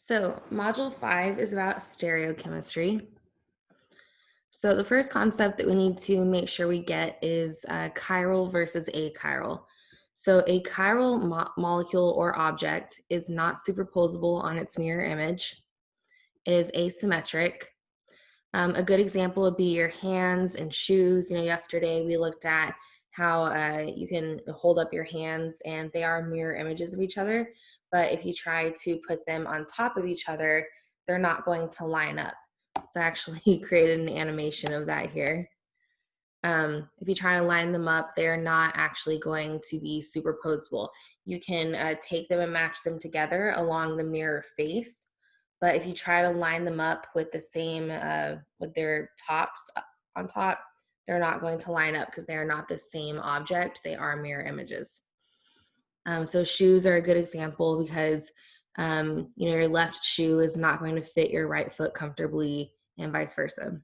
So, Module 5 is about stereochemistry. So, the first concept that we need to make sure we get is chiral versus achiral. So, a chiral molecule or object is not superposable on its mirror image. It is asymmetric. A good example would be your hands and shoes. Yesterday we looked at how you can hold up your hands and they are mirror images of each other. But if you try to put them on top of each other, they're not going to line up. So I actually created an animation of that here. If you try to line them up, they're not actually going to be superposable. You can take them and match them together along the mirror face. But if you try to line them up with the same, with their tops on top, they're not going to line up because they are not the same object. They are mirror images. So shoes are a good example because, your left shoe is not going to fit your right foot comfortably and vice versa.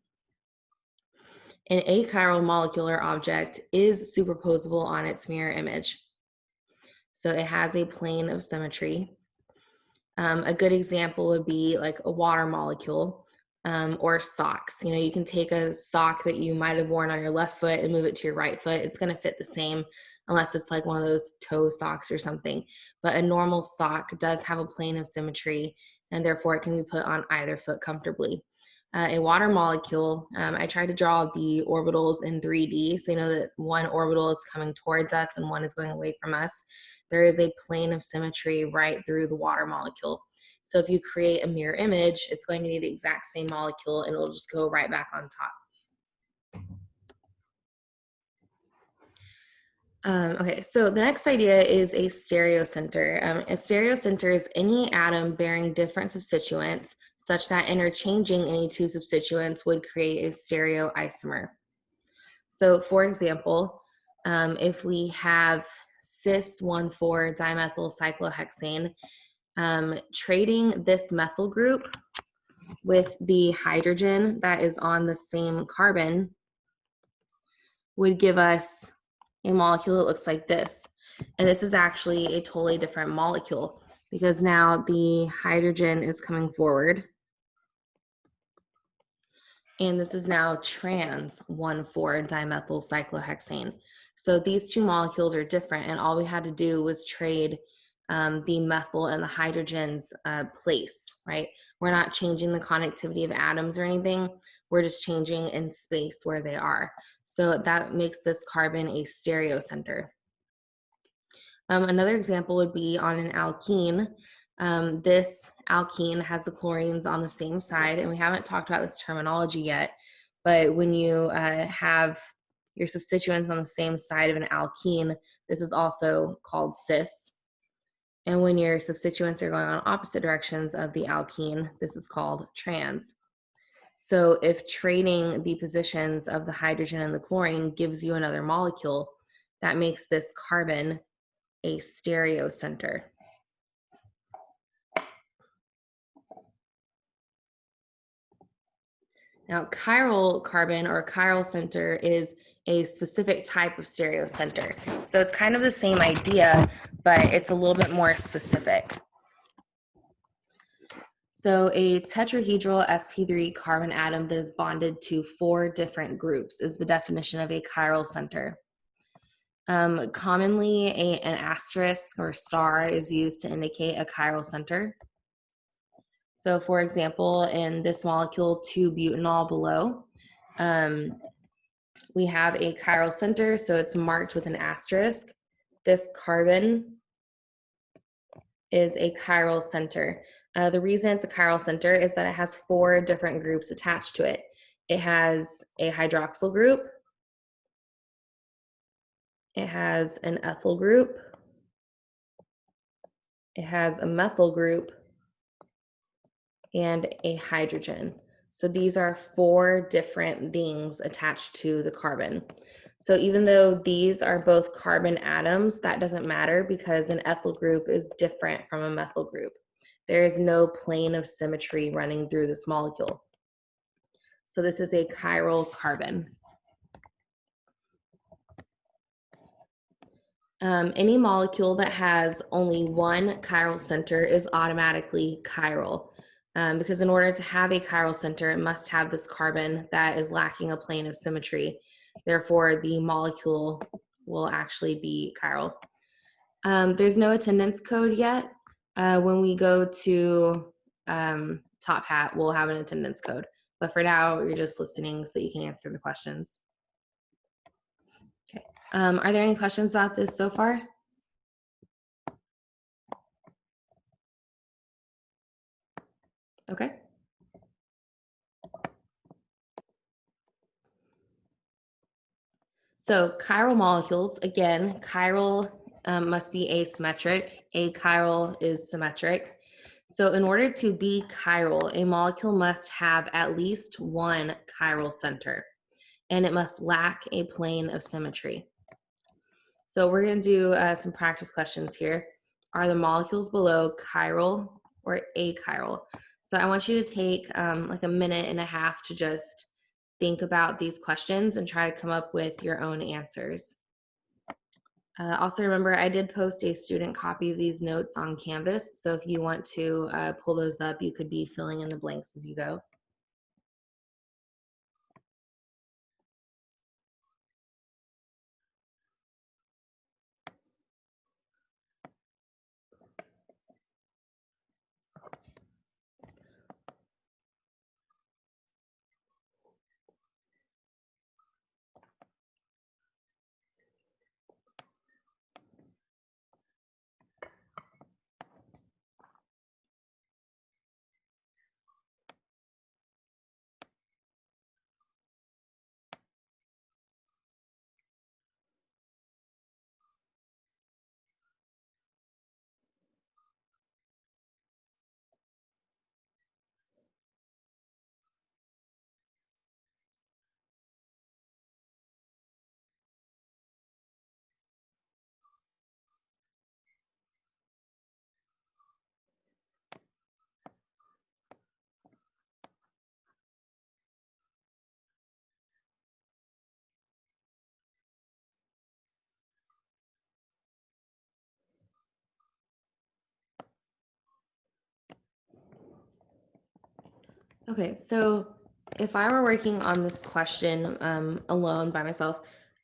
An achiral molecular object is superposable on its mirror image. So it has a plane of symmetry. A good example would be like a water molecule or socks. You can take a sock that you might have worn on your left foot and move it to your right foot. It's going to fit the same unless it's like one of those toe socks or something. But a normal sock does have a plane of symmetry, and therefore it can be put on either foot comfortably. A water molecule, I tried to draw the orbitals in 3D, so you know that one orbital is coming towards us and one is going away from us. There is a plane of symmetry right through the water molecule. So if you create a mirror image, it's going to be the exact same molecule and it'll just go right back on top. Okay, so the next idea is a stereocenter. A stereocenter is any atom bearing different substituents such that interchanging any two substituents would create a stereoisomer. So for example, if we have cis-1,4-dimethyl cyclohexane, trading this methyl group with the hydrogen that is on the same carbon would give us a molecule that looks like this. And this is actually a totally different molecule because now the hydrogen is coming forward. And this is now trans 1,4-dimethyl cyclohexane. So these two molecules are different, and all we had to do was trade the methyl and the hydrogen's place, right? We're not changing the connectivity of atoms or anything. We're just changing in space where they are. So that makes this carbon a stereocenter. Another example would be on an alkene. This alkene has the chlorines on the same side, and we haven't talked about this terminology yet, but when you have your substituents on the same side of an alkene, this is also called cis. And when your substituents are going on opposite directions of the alkene, this is called trans. So if trading the positions of the hydrogen and the chlorine gives you another molecule, that makes this carbon a stereocenter. Now, chiral carbon or chiral center is a specific type of stereocenter. So it's kind of the same idea, but it's a little bit more specific. So a tetrahedral sp3 carbon atom that is bonded to 4 different groups is the definition of a chiral center. Commonly, an asterisk or star is used to indicate a chiral center. So for example, in this molecule 2-butanol below, we have a chiral center, so it's marked with an asterisk. This carbon is a chiral center. The reason it's a chiral center is that it has 4 different groups attached to it. It has a hydroxyl group, it has an ethyl group, it has a methyl group, and a hydrogen. So these are 4 different things attached to the carbon. So even though these are both carbon atoms, that doesn't matter because an ethyl group is different from a methyl group. There is no plane of symmetry running through this molecule. So this is a chiral carbon. Any molecule that has only one chiral center is automatically chiral. because in order to have a chiral center, it must have this carbon that is lacking a plane of symmetry. Therefore, the molecule will actually be chiral. There's no attendance code yet. When we go to Top Hat, we'll have an attendance code. But for now, you're just listening so that you can answer the questions. Okay. Are there any questions about this so far? Okay. So chiral molecules, again, chiral must be asymmetric. Achiral is symmetric. So in order to be chiral, a molecule must have at least one chiral center, and it must lack a plane of symmetry. So we're going to do some practice questions here. Are the molecules below chiral or achiral? So I want you to take like a minute and a half to just think about these questions and try to come up with your own answers. Also remember, I did post a student copy of these notes on Canvas. So if you want to pull those up, you could be filling in the blanks as you go. Okay, so if I were working on this question alone by myself,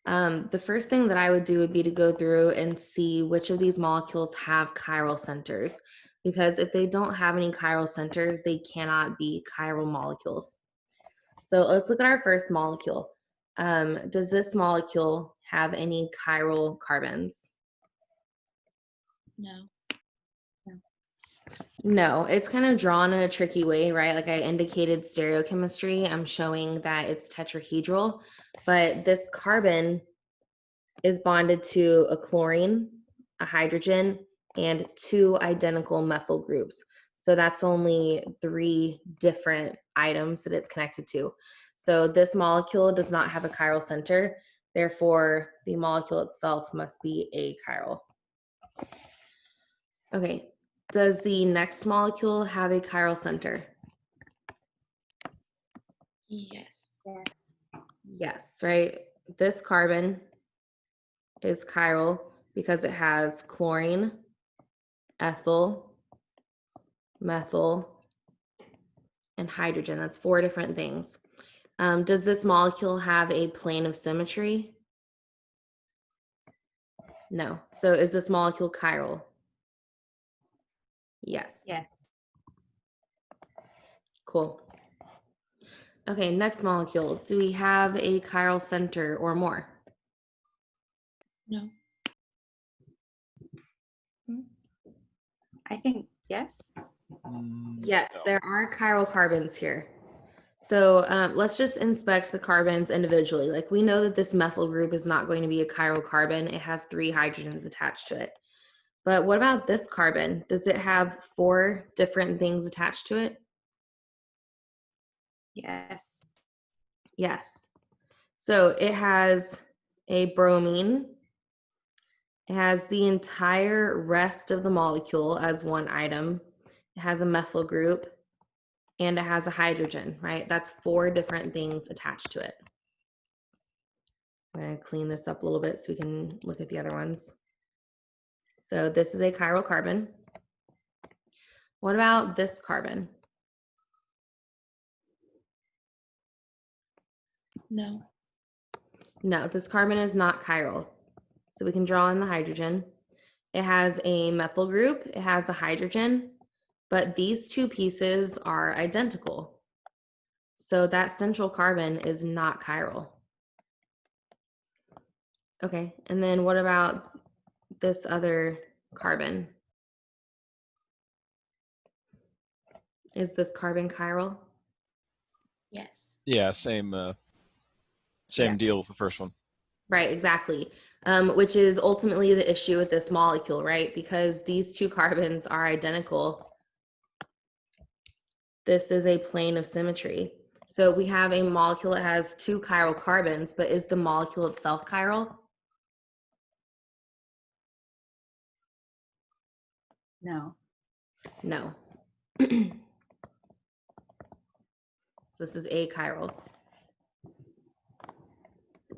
the first thing that I would do would be to go through and see which of these molecules have chiral centers. Because if they don't have any chiral centers, they cannot be chiral molecules. So let's look at our first molecule. Does this molecule have any chiral carbons? No. No, it's kind of drawn in a tricky way, right? Like I indicated stereochemistry, I'm showing that it's tetrahedral, but this carbon is bonded to a chlorine, a hydrogen, and two identical methyl groups. So that's only three different items that it's connected to. So this molecule does not have a chiral center. Therefore, the molecule itself must be achiral. Okay, does the next molecule have a chiral center? Yes. Yes. Yes, right? This carbon is chiral because it has chlorine, ethyl, methyl, and hydrogen. That's four different things. Does this molecule have a plane of symmetry? No. So is this molecule chiral? Yes. Yes. Cool. Okay, next molecule. Do we have a chiral center or more? No. I think yes. Yes, No. there are chiral carbons here. So let's just inspect the carbons individually. Like we know that this methyl group is not going to be a chiral carbon. It has three hydrogens attached to it. But what about this carbon? Does it have four different things attached to it? Yes. Yes. So it has a bromine. It has the entire rest of the molecule as one item. It has a methyl group and it has a hydrogen, right? That's four different things attached to it. I'm going to clean this up a little bit so we can look at the other ones. So this is a chiral carbon. What about this carbon? No. No, this carbon is not chiral. So we can draw in the hydrogen. It has a methyl group, it has a hydrogen, but these two pieces are identical. So that central carbon is not chiral. Okay, and then what about this other carbon? Is this carbon chiral? Yes. Yeah, same Yeah. deal with the first one. Right, exactly. Which is ultimately the issue with this molecule, right? Because these two carbons are identical. This is a plane of symmetry. So we have a molecule that has two chiral carbons, but is the molecule itself chiral? No. No. So this is achiral.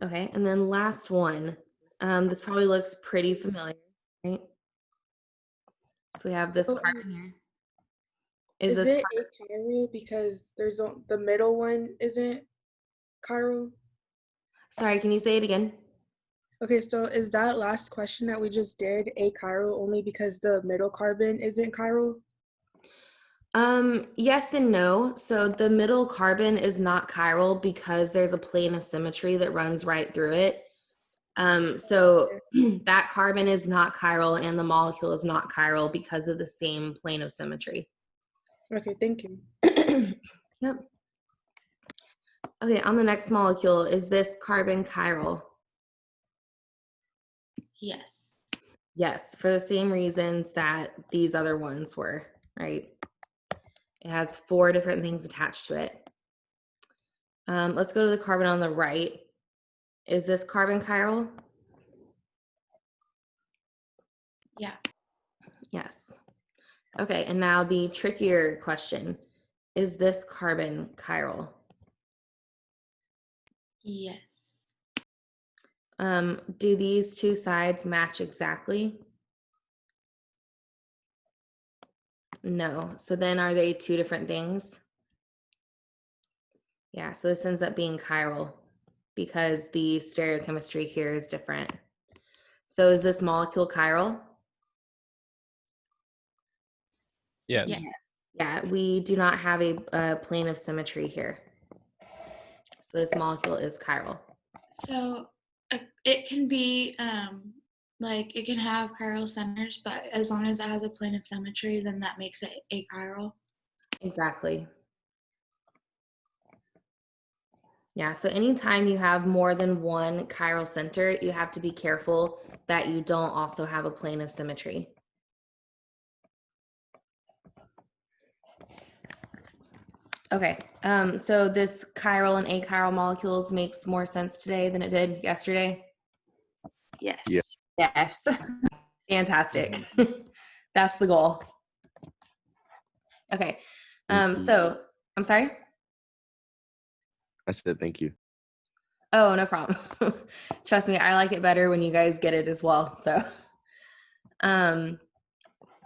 Okay, and then last one. This probably looks pretty familiar, right? So we have this So, carbon here. is this it achiral because the middle one isn't chiral? Sorry, can you say it again? Okay, so is that last question that we just did achiral only because the middle carbon isn't chiral? Yes and no. So the middle carbon is not chiral because there's a plane of symmetry that runs right through it. So that carbon is not chiral and the molecule is not chiral because of the same plane of symmetry. Okay, thank you. Yep. Okay, on the next molecule, is this carbon chiral? Yes. Yes, for the same reasons that these other ones were, right? It has 4 different things attached to it. Let's go to the carbon on the right. Is this carbon chiral? Yeah. Yes. Okay, and now the trickier question. Is this carbon chiral? Yes. Do these two sides match exactly? No. So then are they 2 different things? Yeah, so this ends up being chiral because the stereochemistry here is different. So is this molecule chiral? Yes. Yeah. Yeah, we do not have a plane of symmetry here. So this molecule is chiral. So it can be like it can have chiral centers, but as long as it has a plane of symmetry, then that makes it achiral. Exactly. Yeah, so anytime you have more than one chiral center, you have to be careful that you don't also have a plane of symmetry. Okay, so this chiral and achiral molecules makes more sense today than it did yesterday. Yes. Yeah. Yes. Fantastic. That's the goal. Okay, Thank you. so I'm sorry? I said thank you. Oh, no problem. Trust me, I like it better when you guys get it as well. So,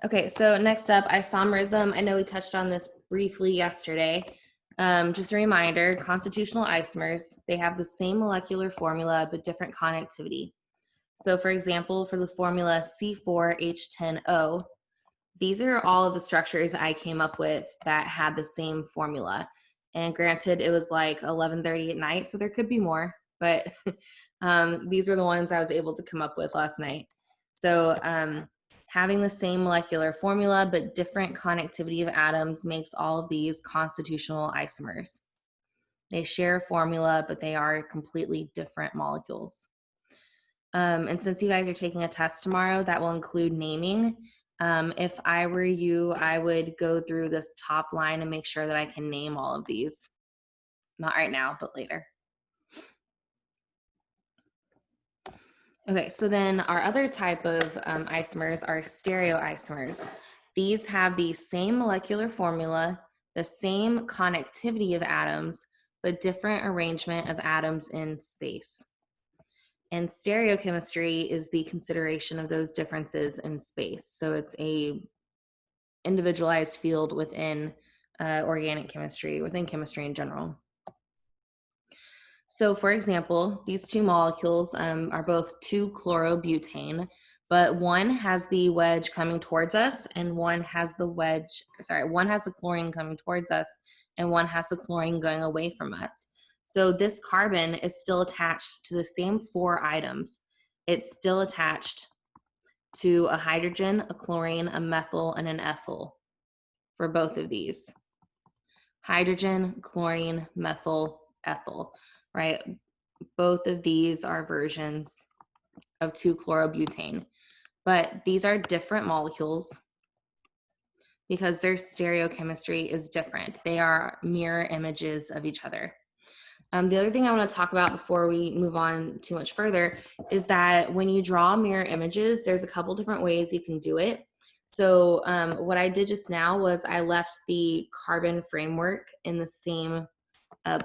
okay, so next up, isomerism. I know we touched on this briefly yesterday. Just a reminder, constitutional isomers, they have the same molecular formula, but different connectivity. So for example, for the formula C4H10O, these are all of the structures I came up with that had the same formula. And granted, it was like 11:30 at night, so there could be more, but these are the ones I was able to come up with last night. So having the same molecular formula, but different connectivity of atoms makes all of these constitutional isomers. They share a formula, but they are completely different molecules. And since you guys are taking a test tomorrow, that will include naming. If I were you, I would go through this top line and make sure that I can name all of these. Not right now, but later. Okay, so then our other type of isomers are stereoisomers. These have the same molecular formula, the same connectivity of atoms, but different arrangement of atoms in space. And stereochemistry is the consideration of those differences in space. So it's a individualized field within organic chemistry, within chemistry in general. So for example, these two molecules are both 2-chlorobutane, but one has the wedge coming towards us and one has the chlorine coming towards us and one has the chlorine going away from us. So this carbon is still attached to the same 4 items. It's still attached to a hydrogen, a chlorine, a methyl, and an ethyl for both of these. Hydrogen, chlorine, methyl, ethyl, right? Both of these are versions of 2-chlorobutane, but these are different molecules because their stereochemistry is different. They are mirror images of each other. The other thing I want to talk about before we move on too much further is that when you draw mirror images, there's a couple different ways you can do it. So what I did just now was I left the carbon framework in the same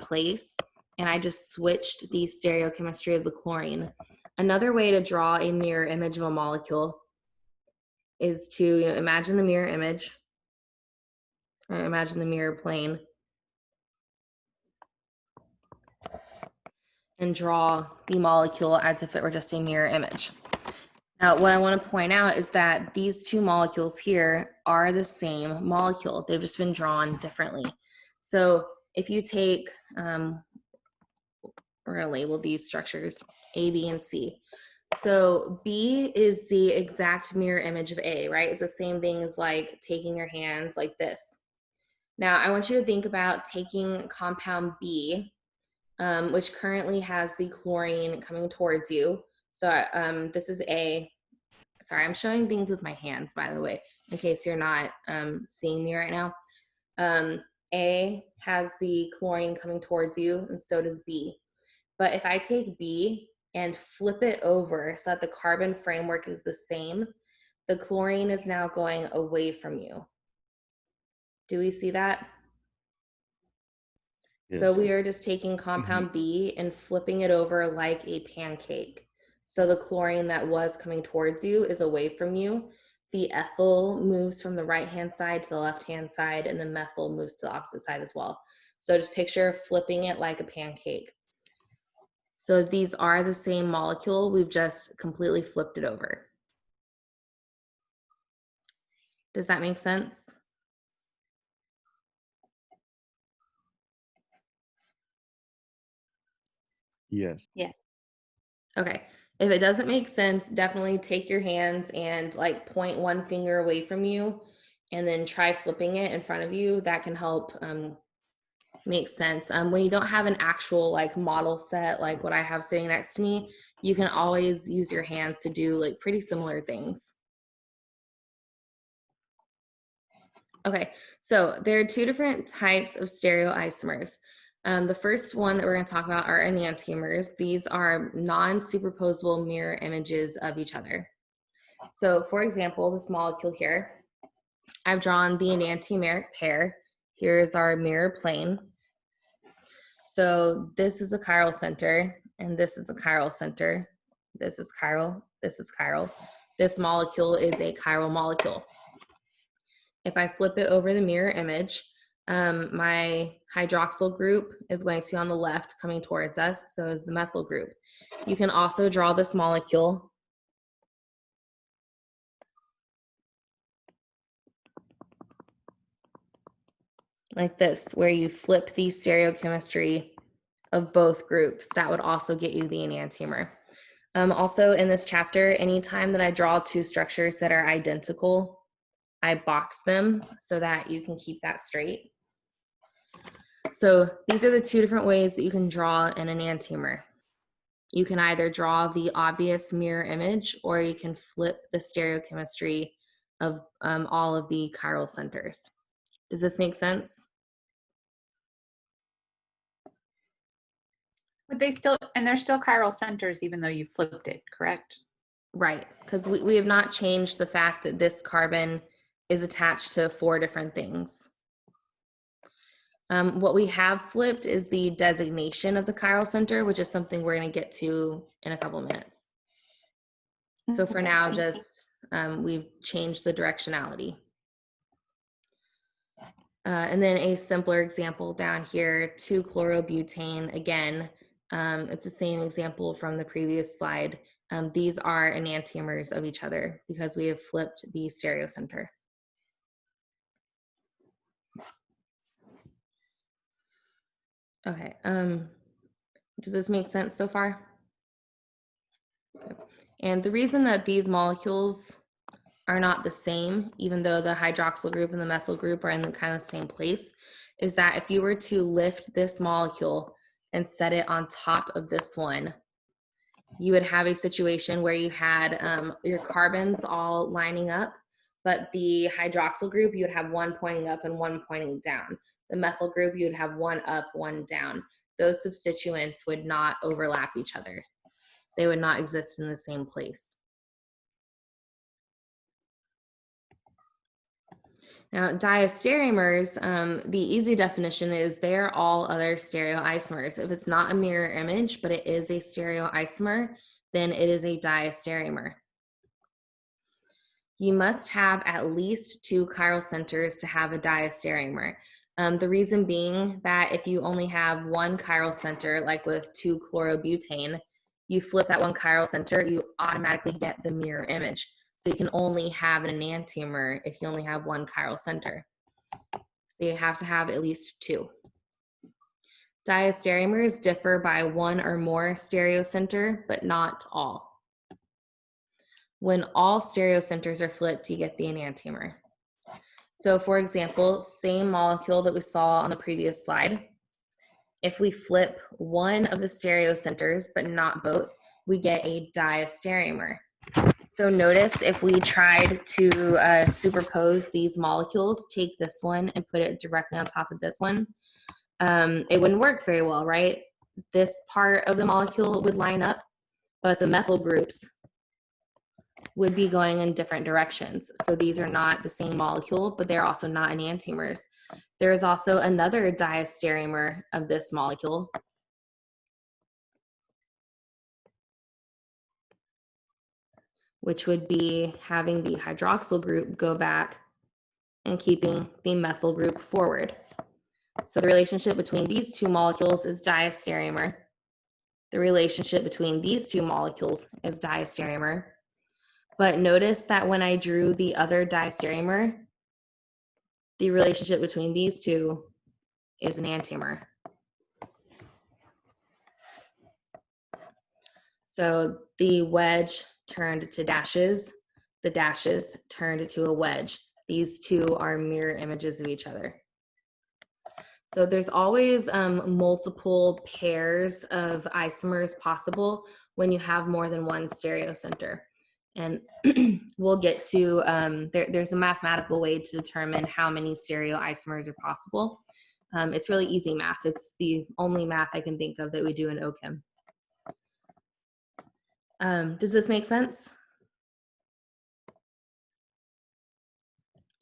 place, and I just switched the stereochemistry of the chlorine. Another way to draw a mirror image of a molecule is to imagine the mirror image, or imagine the mirror plane, and draw the molecule as if it were just a mirror image. Now, what I want to point out is that these two molecules here are the same molecule. They've just been drawn differently. So if you take, we're going to label these structures A, B, and C. So B is the exact mirror image of A, right? It's the same thing as like taking your hands like this. Now, I want you to think about taking compound B, which currently has the chlorine coming towards you. So this is A. Sorry, I'm showing things with my hands, by the way, in case you're not seeing me right now. A has the chlorine coming towards you, and so does B. But if I take B and flip it over so that the carbon framework is the same, the chlorine is now going away from you. Do we see that? Yeah. So we are just taking compound B and flipping it over like a pancake. So the chlorine that was coming towards you is away from you. The ethyl moves from the right-hand side to the left-hand side, and the methyl moves to the opposite side as well. So just picture flipping it like a pancake. So these are the same molecule, we've just completely flipped it over. Does that make sense? Yes. Yes. Okay, if it doesn't make sense, definitely take your hands and like point one finger away from you and then try flipping it in front of you. That can help make sense. When you don't have an actual like model set like what I have sitting next to me, you can always use your hands to do like pretty similar things. Okay, so there are 2 different types of stereoisomers. The first one that we're going to talk about are enantiomers. These are non-superposable mirror images of each other. So for example, this molecule here, I've drawn the enantiomeric pair. Here's our mirror plane. So this is a chiral center, and this is a chiral center. This is chiral, this is chiral. This molecule is a chiral molecule. If I flip it over the mirror image, my hydroxyl group is going to be on the left coming towards us, so is the methyl group. You can also draw this molecule like this, where you flip the stereochemistry of both groups. That would also get you the enantiomer. Also in this chapter, anytime that I draw 2 structures that are identical, I box them so that you can keep that straight. So these are the 2 different ways that you can draw an enantiomer. You can either draw the obvious mirror image, or you can flip the stereochemistry of all of the chiral centers. Does this make sense? But they still, and they're still chiral centers even though you flipped it, correct? Right, because we have not changed the fact that this carbon is attached to 4 different things. What we have flipped is the designation of the chiral center, which is something we're going to get to in a couple minutes. So for now, just we've changed the directionality. And then a simpler example down here, 2-chlorobutane. Again, It's the same example from the previous slide. These are enantiomers of each other because we have flipped the stereocenter. Okay, does this make sense so far? Okay. And the reason that these molecules are not the same, even though the hydroxyl group and the methyl group are in the kind of same place, is that if you were to lift this molecule and set it on top of this one, you would have a situation where you had your carbons all lining up, but the hydroxyl group, you would have one pointing up and one pointing down. The methyl group, you would have one up, one down. Those substituents would not overlap each other. They would not exist in the same place. Now, diastereomers, the easy definition is they are all other stereoisomers. If it's not a mirror image, but it is a stereoisomer, then it is a diastereomer. You must have at least 2 chiral centers to have a diastereomer. The reason being that if you only have 1 chiral center, like with 2-chlorobutane, you flip that 1 chiral center, you automatically get the mirror image. So you can only have an enantiomer if you only have 1 chiral center. So you have to have at least 2. Diastereomers differ by 1 or more stereocenter, but not all. When all stereocenters are flipped, you get the enantiomer. So for example, same molecule that we saw on the previous slide. If we flip one of the stereocenters, but not both, we get a diastereomer. So notice if we tried to superpose these molecules, take this one and put it directly on top of this one, it wouldn't work very well, right? This part of the molecule would line up, but the methyl groups would be going in different directions. So these are not the same molecule, but they're also not enantiomers. There is also another diastereomer of this molecule, which would be having the hydroxyl group go back and keeping the methyl group forward. So the relationship between these 2 molecules is diastereomer. The relationship between these 2 molecules is diastereomer. But notice that when I drew the other diastereomer, the relationship between these 2 is an enantiomer. So the wedge turned to dashes, the dashes turned to a wedge. These 2 are mirror images of each other. So there's always multiple pairs of isomers possible when you have more than 1 stereocenter. And we'll get to, there's a mathematical way to determine how many stereoisomers are possible. It's really easy math. It's the only math I can think of that we do in OCHEM. Does this make sense?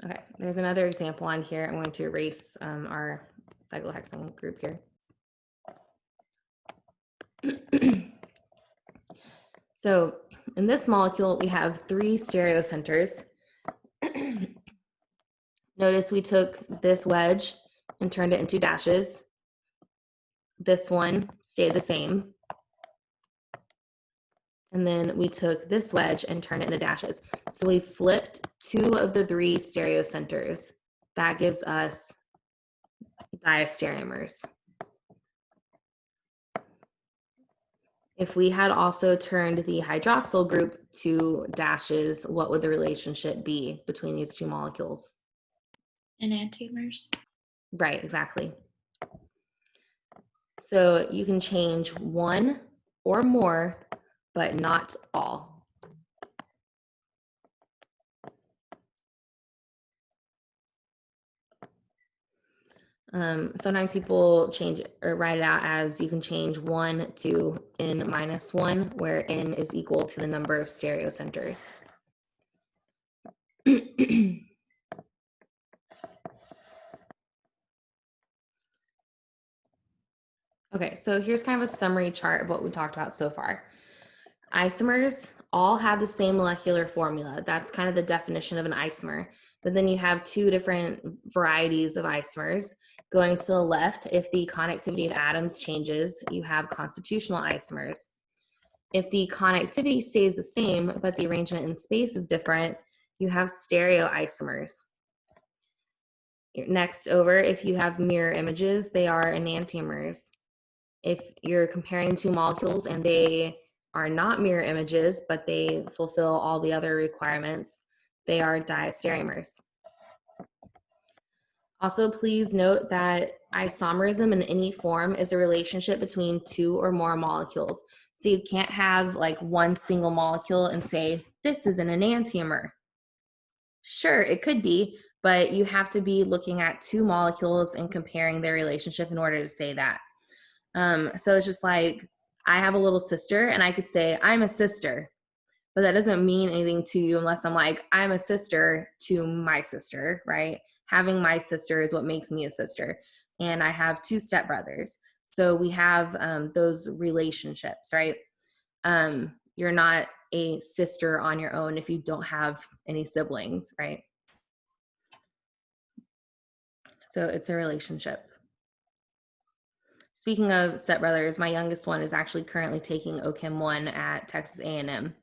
Okay, there's another example on here. I'm going to erase our cyclohexane group here. So in this molecule, we have 3 stereocenters. Notice we took this wedge and turned it into dashes. This one stayed the same. And then we took this wedge and turned it into dashes. So we flipped 2 of the 3 stereocenters. That gives us diastereomers. If we had also turned the hydroxyl group to dashes, what would the relationship be between these 2 molecules? Enantiomers. Right, exactly. So you can change 1 or more, but not all. Sometimes people change or write it out as you can change 1 to n-1, where n is equal to the number of stereocenters. Okay, so here's kind of a summary chart of what we talked about so far. Isomers all have the same molecular formula. That's kind of the definition of an isomer. But then you have 2 different varieties of isomers. Going to the left, if the connectivity of atoms changes, you have constitutional isomers. If the connectivity stays the same, but the arrangement in space is different, you have stereoisomers. Next over, if you have mirror images, they are enantiomers. If you're comparing two molecules and they are not mirror images, but they fulfill all the other requirements, they are diastereomers. Also, please note that isomerism in any form is a relationship between two or more molecules. So you can't have like one single molecule and say, this is an enantiomer. Sure, it could be, but you have to be looking at two molecules and comparing their relationship in order to say that. So it's just like, I have a little sister and I could say, I'm a sister, but that doesn't mean anything to you unless I'm like, I'm a sister to my sister, right? Having my sister is what makes me a sister. And I have two stepbrothers. So we have those relationships, right? You're not a sister on your own if you don't have any siblings, right? So it's a relationship. Speaking of stepbrothers, my youngest one is actually currently taking OChem 1 at Texas A&M.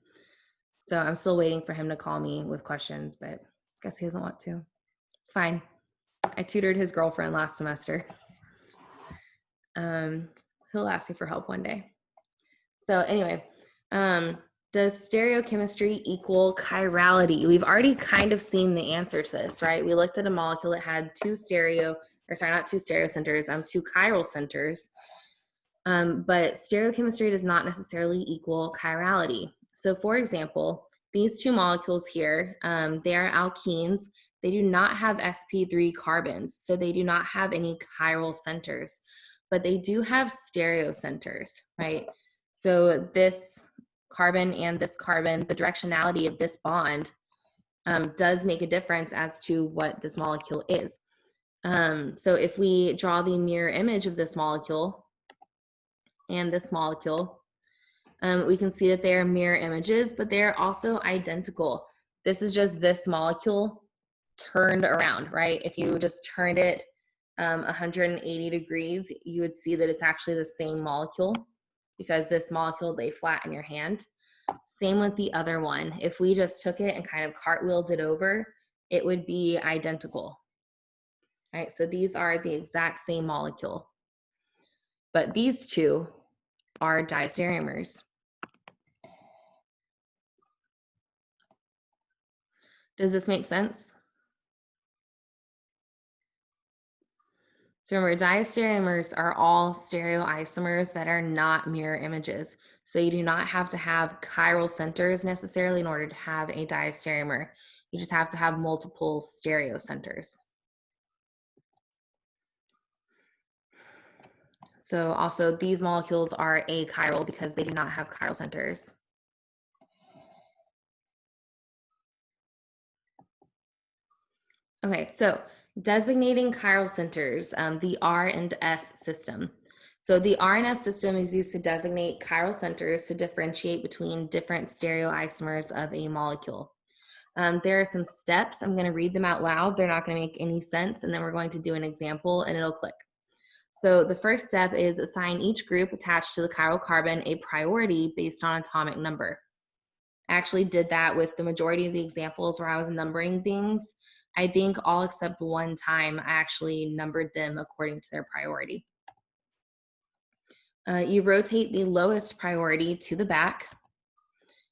So I'm still waiting for him to call me with questions, but I guess he doesn't want to. It's fine. I tutored his girlfriend last semester. He'll ask me for help one day. So anyway, does stereochemistry equal chirality? We've already kind of seen the answer to this, right? We looked at a molecule that had two chiral centers. But stereochemistry does not necessarily equal chirality. So for example, these two molecules here, they are alkenes. They do not have sp3 carbons, so they do not have any chiral centers, but they do have stereocenters, right? So this carbon and this carbon, the directionality of this bond does make a difference as to what this molecule is. So if we draw the mirror image of this molecule and this molecule, we can see that they are mirror images, but they're also identical. This is just this molecule turned around, right? If you just turned it 180 degrees, you would see that it's actually the same molecule because this molecule lay flat in your hand. Same with the other one. If we just took it and kind of cartwheeled it over, it would be identical. All right, so these are the exact same molecule. But these two are diastereomers. Does this make sense? So remember, diastereomers are all stereoisomers that are not mirror images. So you do not have to have chiral centers necessarily in order to have a diastereomer. You just have to have multiple stereocenters. So also these molecules are achiral because they do not have chiral centers. Okay, so designating chiral centers, the R and S system. So the R and S system is used to designate chiral centers to differentiate between different stereoisomers of a molecule. There are some steps. I'm going to read them out loud. They're not going to make any sense, and then we're going to do an example and it'll click. So the first step is assign each group attached to the chiral carbon a priority based on atomic number. I actually did that with the majority of the examples where I was numbering things. I think all except one time I actually numbered them according to their priority. You rotate the lowest priority to the back,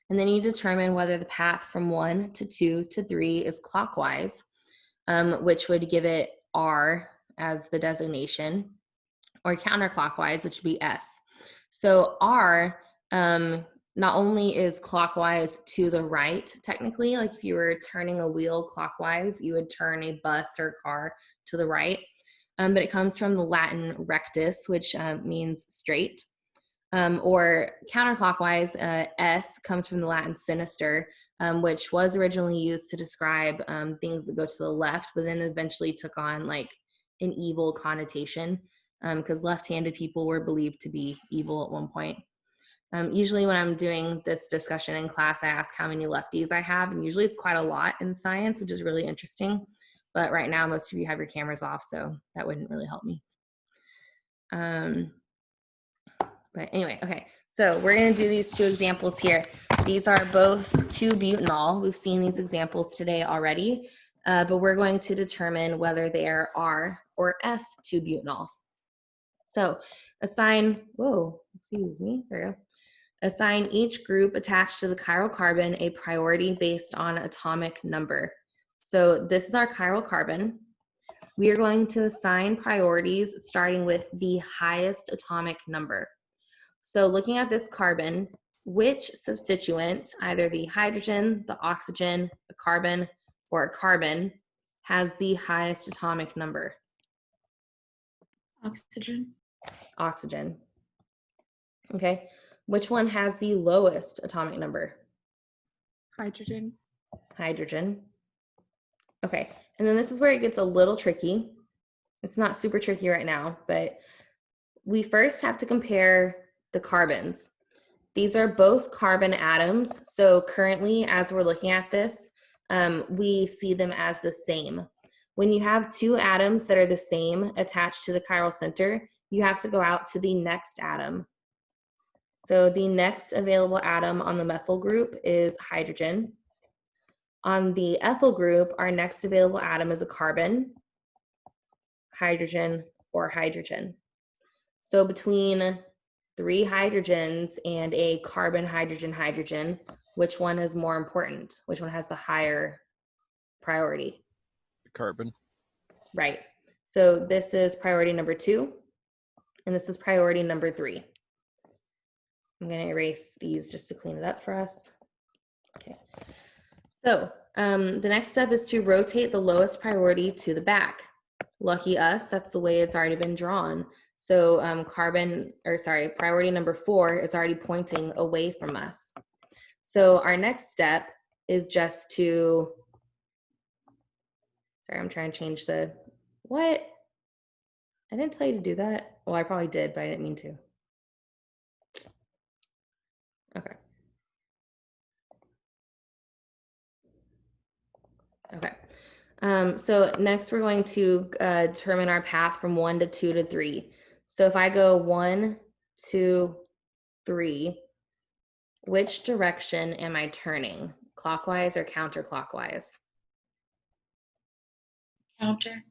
and then you determine whether the path from 1 to 2 to 3 is clockwise, which would give it R as the designation, or counterclockwise, which would be S. So R not only is clockwise to the right, technically, like if you were turning a wheel clockwise, you would turn a bus or car to the right, but it comes from the Latin rectus, which means straight, or counterclockwise. S comes from the Latin sinister, which was originally used to describe things that go to the left, but then eventually took on like an evil connotation, because left-handed people were believed to be evil at one point. Usually when I'm doing this discussion in class, I ask how many lefties I have, and usually it's quite a lot in science, which is really interesting. But right now, most of you have your cameras off, so that wouldn't really help me. But anyway, okay. So we're going to do these two examples here. These are both 2-butanol. We've seen these examples today already, but we're going to determine whether they are R or S 2-butanol. So assign, excuse me, there we go. Assign each group attached to the chiral carbon a priority based on atomic number. So this is our chiral carbon. We are going to assign priorities starting with the highest atomic number. So looking at this carbon, which substituent, either the hydrogen, the oxygen, a carbon, or a carbon, has the highest atomic number? Oxygen. Oxygen. Okay. Which one has the lowest atomic number? Hydrogen. Hydrogen. Okay. And then this is where it gets a little tricky. It's not super tricky right now, but we first have to compare the carbons. These are both carbon atoms. So currently, as we're looking at this, we see them as the same. When you have two atoms that are the same attached to the chiral center, you have to go out to the next atom. So the next available atom on the methyl group is hydrogen. On the ethyl group, our next available atom is a carbon, hydrogen, or hydrogen. So between 3 hydrogens and a carbon, hydrogen, hydrogen, which one is more important? Which one has the higher priority? Carbon. Right. So this is priority number 2, and this is priority number 3. I'm going to erase these just to clean it up for us. Okay. So the next step is to rotate the lowest priority to the back. Lucky us, that's the way it's already been drawn. So priority number 4 is already pointing away from us. So our next step is just to, I'm trying to change the, what? I didn't tell you to do that. Well, I probably did, but I didn't mean to. Okay. Okay. So next we're going to determine our path from 1 to 2 to 3. So if I go 1, 2, 3, which direction am I turning? Clockwise or counterclockwise? Counter.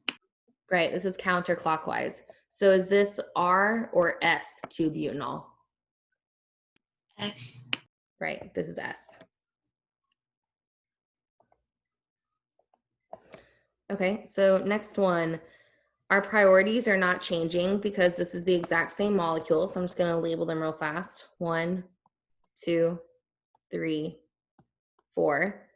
Right, this is counterclockwise. So is this R or S 2-butanol? S. Right, this is S. Okay, so next one. Our priorities are not changing because this is the exact same molecule. So I'm just going to label them real fast. 1, 2, 3, 4.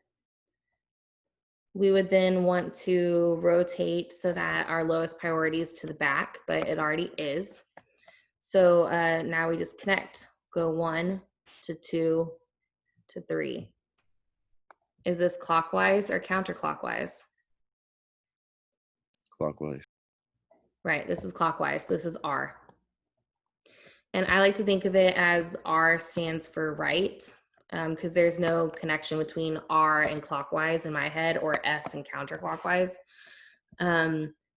We would then want to rotate so that our lowest priority is to the back, but it already is. So now we just connect. Go 1 to 2 to 3. Is this clockwise or counterclockwise? Clockwise. Right, this is clockwise. This is R. And I like to think of it as R stands for right, because there's no connection between R and clockwise in my head or S and counterclockwise.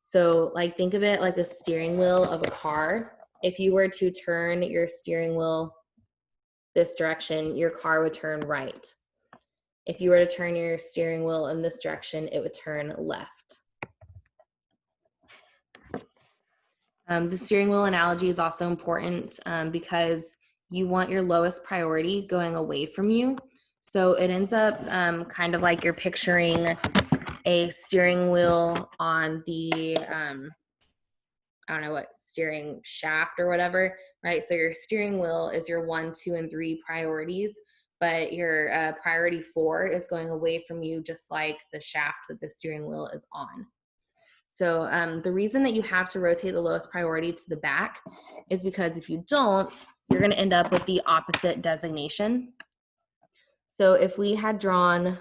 So like think of it like a steering wheel of a car. If you were to turn your steering wheel this direction, your car would turn right. If you were to turn your steering wheel in this direction, it would turn left. The steering wheel analogy is also important because you want your lowest priority going away from you. So it ends up kind of like you're picturing a steering wheel on the, I don't know what, steering shaft or whatever, right? So your steering wheel is your 1, 2, and 3 priorities, but your priority 4 is going away from you just like the shaft that the steering wheel is on. So the reason that you have to rotate the lowest priority to the back is because if you don't, you're going to end up with the opposite designation. So if we had drawn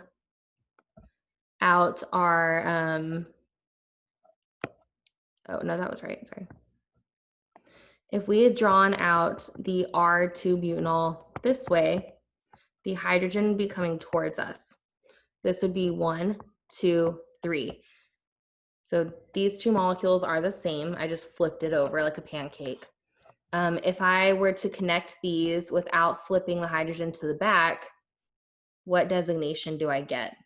out our, oh no, that was right, sorry. If we had drawn out the R2-butanol this way, the hydrogen would be coming towards us. This would be 1, 2, 3. So these two molecules are the same. I just flipped it over like a pancake. If I were to connect these without flipping the hydrogen to the back, what designation do I get?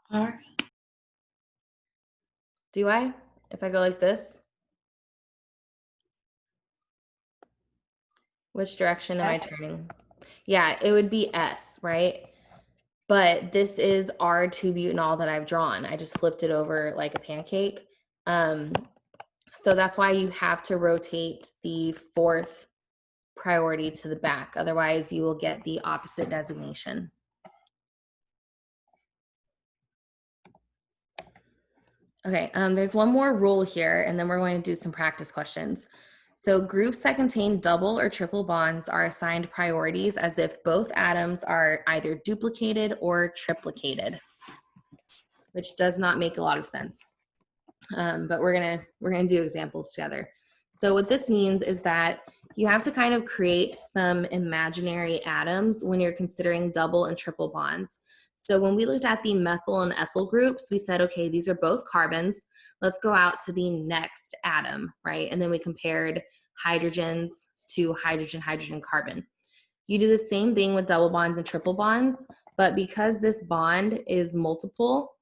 R. Do I? If I go like this? Which direction am I F. turning? Yeah, it would be S, right? But this is R2-butanol that I've drawn. I just flipped it over like a pancake. So that's why you have to rotate the fourth priority to the back. Otherwise, you will get the opposite designation. Okay, there's one more rule here, and then we're going to do some practice questions. So groups that contain double or triple bonds are assigned priorities as if both atoms are either duplicated or triplicated, which does not make a lot of sense. But we're gonna do examples together. So what this means is that you have to kind of create some imaginary atoms when you're considering double and triple bonds. So when we looked at the methyl and ethyl groups, we said, okay, these are both carbons. Let's go out to the next atom, right? And then we compared hydrogens to hydrogen, hydrogen, carbon. You do the same thing with double bonds and triple bonds, but because this bond is multiple,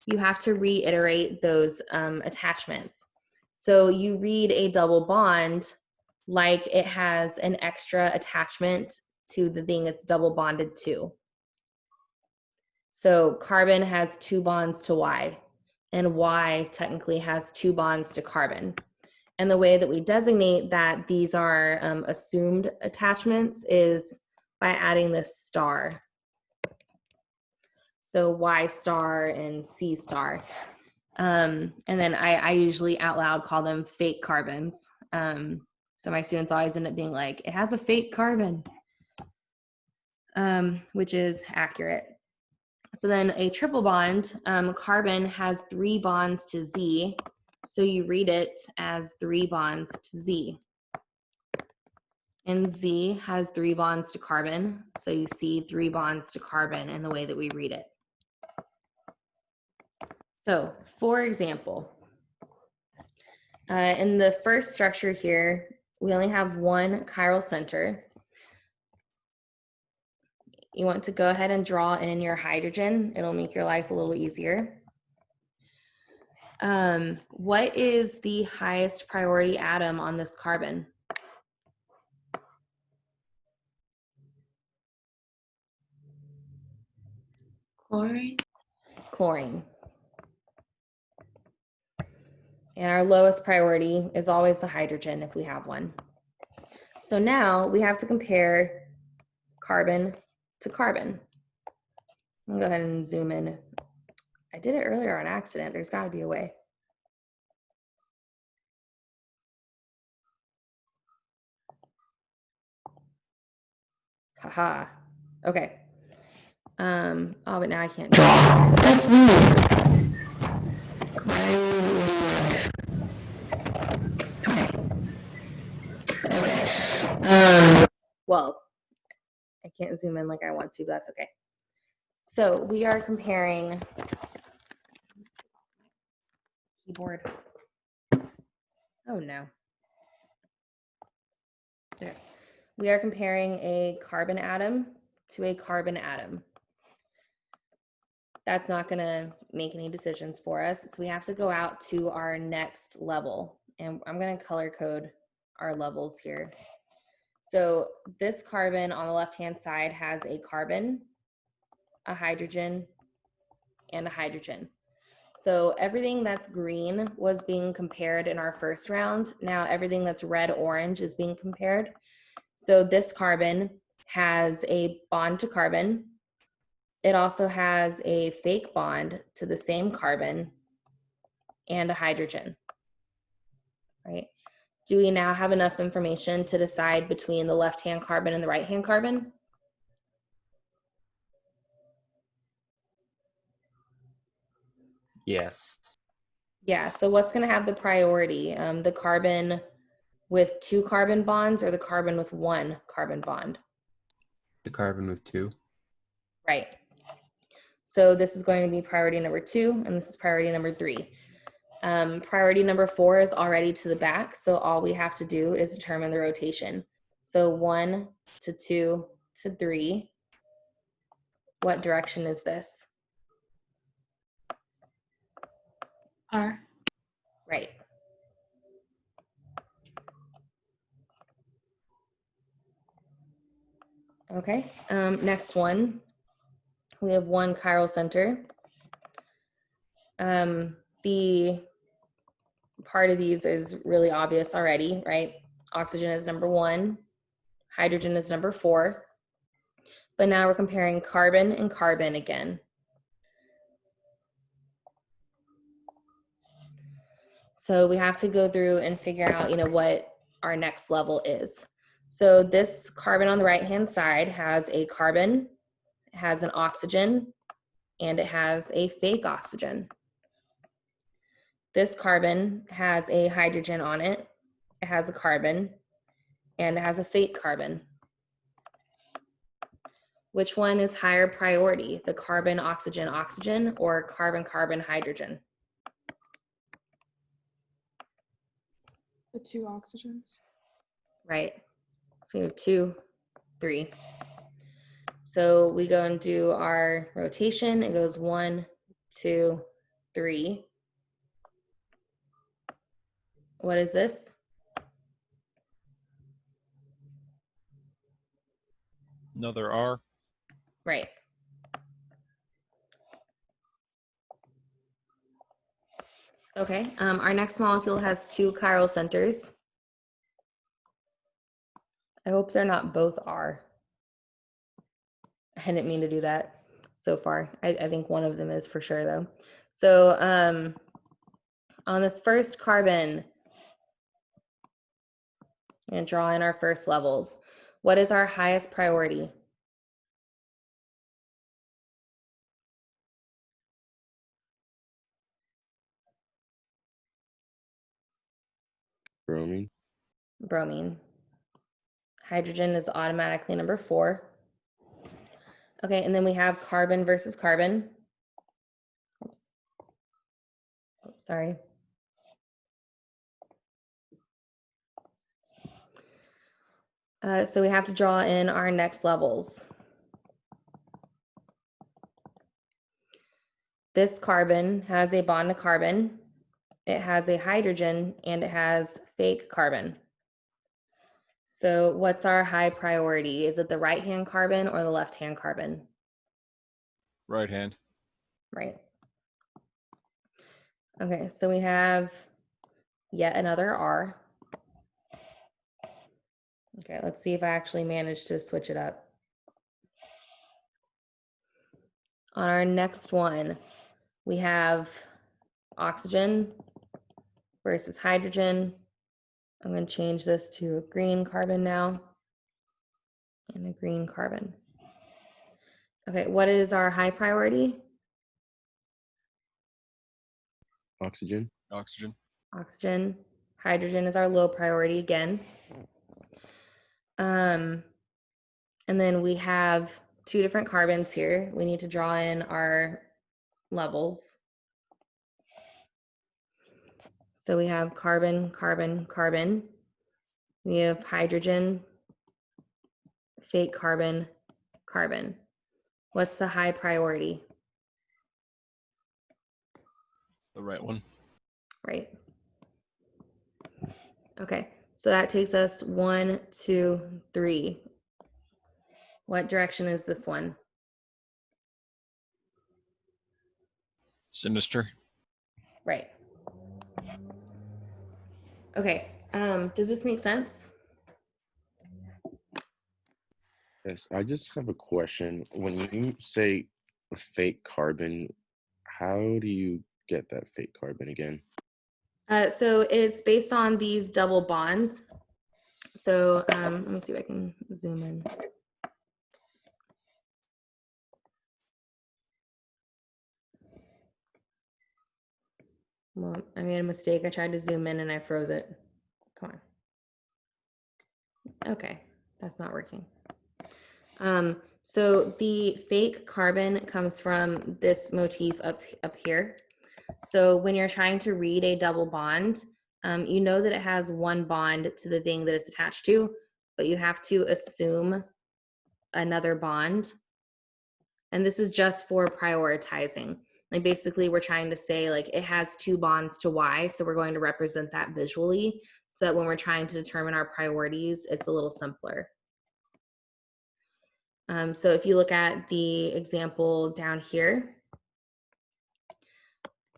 you have to reiterate those attachments. So you read a double bond like it has an extra attachment to the thing it's double bonded to. So carbon has 2 bonds to Y, and Y technically has 2 bonds to carbon. And the way that we designate that these are assumed attachments is by adding this star. So Y star and C star. And then I usually out loud call them fake carbons. So my students always end up being like, it has a fake carbon, which is accurate. So then a triple bond, carbon has 3 bonds to Z. So you read it as 3 bonds to Z. And Z has 3 bonds to carbon. So you see 3 bonds to carbon in the way that we read it. So for example, in the first structure here, we only have 1 chiral center. You want to go ahead and draw in your hydrogen. It'll make your life a little easier. What is the highest priority atom on this carbon? Chlorine. Chlorine. And our lowest priority is always the hydrogen if we have one. So now we have to compare carbon to carbon. I'm gonna go ahead and zoom in. I did it earlier on accident. There's got to be a way. Haha. Okay. Oh, but now I can't draw. That's new. Well, I can't zoom in like I want to, but that's okay. So we are comparing keyboard. Oh no. Okay. We are comparing a carbon atom to a carbon atom. That's not going to make any decisions for us. So we have to go out to our next level. And I'm going to color code our levels here. So this carbon on the left-hand side has a carbon, a hydrogen, and a hydrogen. So everything that's green was being compared in our first round. Now everything that's red-orange is being compared. So this carbon has a bond to carbon. It also has a fake bond to the same carbon and a hydrogen, right? Do we now have enough information to decide between the left-hand carbon and the right-hand carbon? Yes. Yeah, so what's gonna have the priority? The carbon with 2 carbon bonds or the carbon with 1 carbon bond? The carbon with 2. Right. So this is going to be priority number 2, and this is priority number 3. Priority number 4 is already to the back, so all we have to do is determine the rotation. So 1 to 2 to 3. What direction is this? R. Right. Okay, next one. We have 1 chiral center. The part of these is really obvious already, right? Oxygen is number 1, hydrogen is number 4. But now we're comparing carbon and carbon again. So we have to go through and figure out, what our next level is. So this carbon on the right-hand side has a carbon, it has an oxygen, and it has a fake oxygen. This carbon has a hydrogen on it, it has a carbon, and it has a fake carbon. Which one is higher priority, the carbon, oxygen, oxygen, or carbon, carbon, hydrogen? The 2 oxygens. Right. So we have 2, 3. So we go and do our rotation. It goes 1, 2, 3. What is this? Another R. Right. Okay, our next molecule has 2 chiral centers. I hope they're not both R. I didn't mean to do that so far. I think one of them is for sure though. So on this first carbon, I'm gonna draw in our first levels. What is our highest priority? Bromine. Bromine. Hydrogen is automatically number 4. Okay, and then we have carbon versus carbon. Oops. Oops, sorry. So we have to draw in our next levels. This carbon has a bond to carbon, it has a hydrogen, and it has fake carbon. So what's our high priority? Is it the right-hand carbon or the left-hand carbon? Right hand. Right. Okay, so we have yet another R. Okay, let's see if I actually managed to switch it up. On our next one, we have oxygen versus hydrogen. I'm going to change this to a green carbon now and a green carbon. Okay, what is our high priority? Oxygen. Oxygen. Oxygen. Hydrogen is our low priority again. And then we have 2 different carbons here. We need to draw in our levels. So we have carbon, carbon, carbon. We have hydrogen, fake carbon, carbon. What's the high priority? The right one. Right. Okay, so that takes us 1, 2, 3. What direction is this one? Sinister. Right. Okay, does this make sense? Yes, I just have a question. When you say a fake carbon, how do you get that fake carbon again? So it's based on these double bonds. So let me see if I can zoom in. Well, I made a mistake. I tried to zoom in and I froze it. Come on. Okay, that's not working. So the fake carbon comes from this motif up here. So when you're trying to read a double bond, you know that it has one bond to the thing that it's attached to, but you have to assume another bond. And this is just for prioritizing. Like basically we're trying to say like it has 2 bonds to Y, so we're going to represent that visually so that when we're trying to determine our priorities, it's a little simpler. So if you look at the example down here,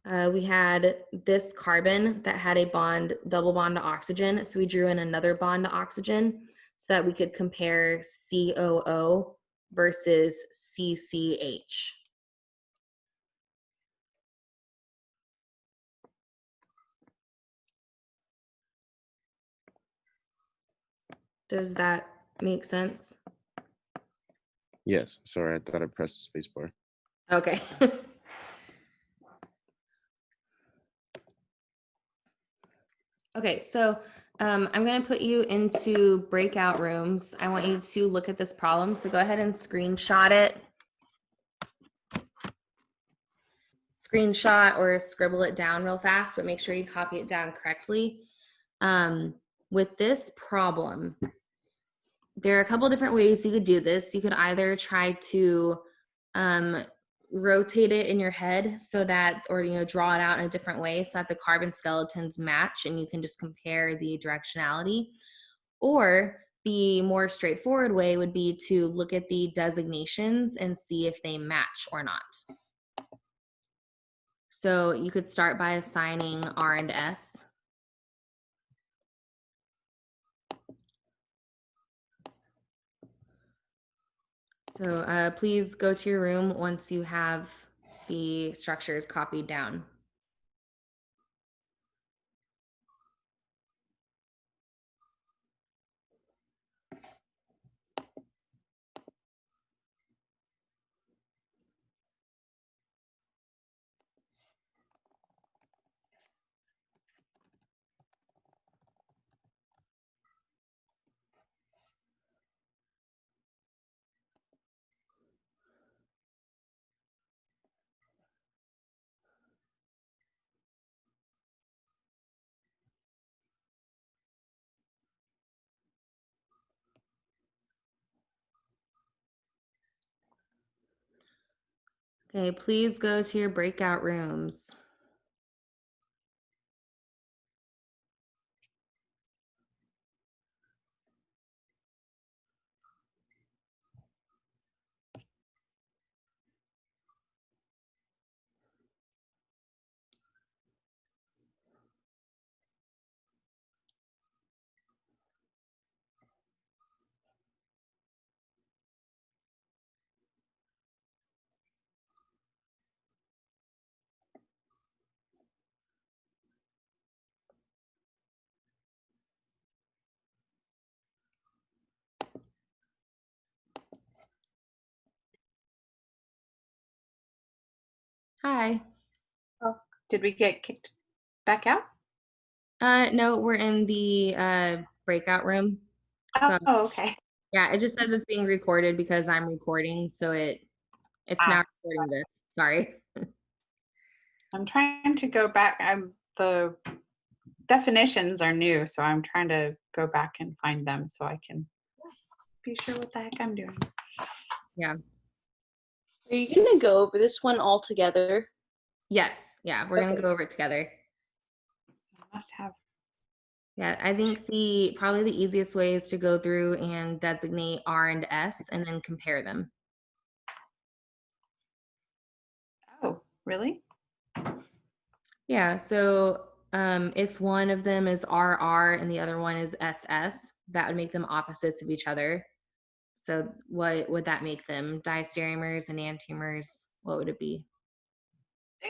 we had this carbon that had a bond, double bond to oxygen. So we drew in another bond to oxygen so that we could compare COO versus CCH. Does that make sense? Yes. Sorry, I thought I pressed the space bar. Okay. Okay, so I'm going to put you into breakout rooms. I want you to look at this problem. So go ahead and screenshot it. Screenshot or scribble it down real fast, but make sure you copy it down correctly. With this problem, there are a couple different ways you could do this. You could either try to rotate it in your head so that, or draw it out in a different way so that the carbon skeletons match and you can just compare the directionality. Or the more straightforward way would be to look at the designations and see if they match or not. So you could start by assigning R and S. So please go to your room once you have the structures copied down. Okay, please go to your breakout rooms. Hi. Oh, did we get kicked back out? No, we're in the breakout room. So Oh, okay. yeah, it just says it's being recorded because I'm recording, so it's now recording this. Sorry. I'm trying to go back. The definitions are new, so I'm trying to go back and find them so I can be sure what the heck I'm doing. Yeah. Are you gonna go over this one all together? Yes. Yeah, we're gonna go over it together. I must have. Yeah, I think probably the easiest way is to go through and designate R and S and then compare them. Oh, really? Yeah, so if one of them is RR and the other one is SS, that would make them opposites of each other. So what would that make them? Diastereomers, enantiomers, what would it be? I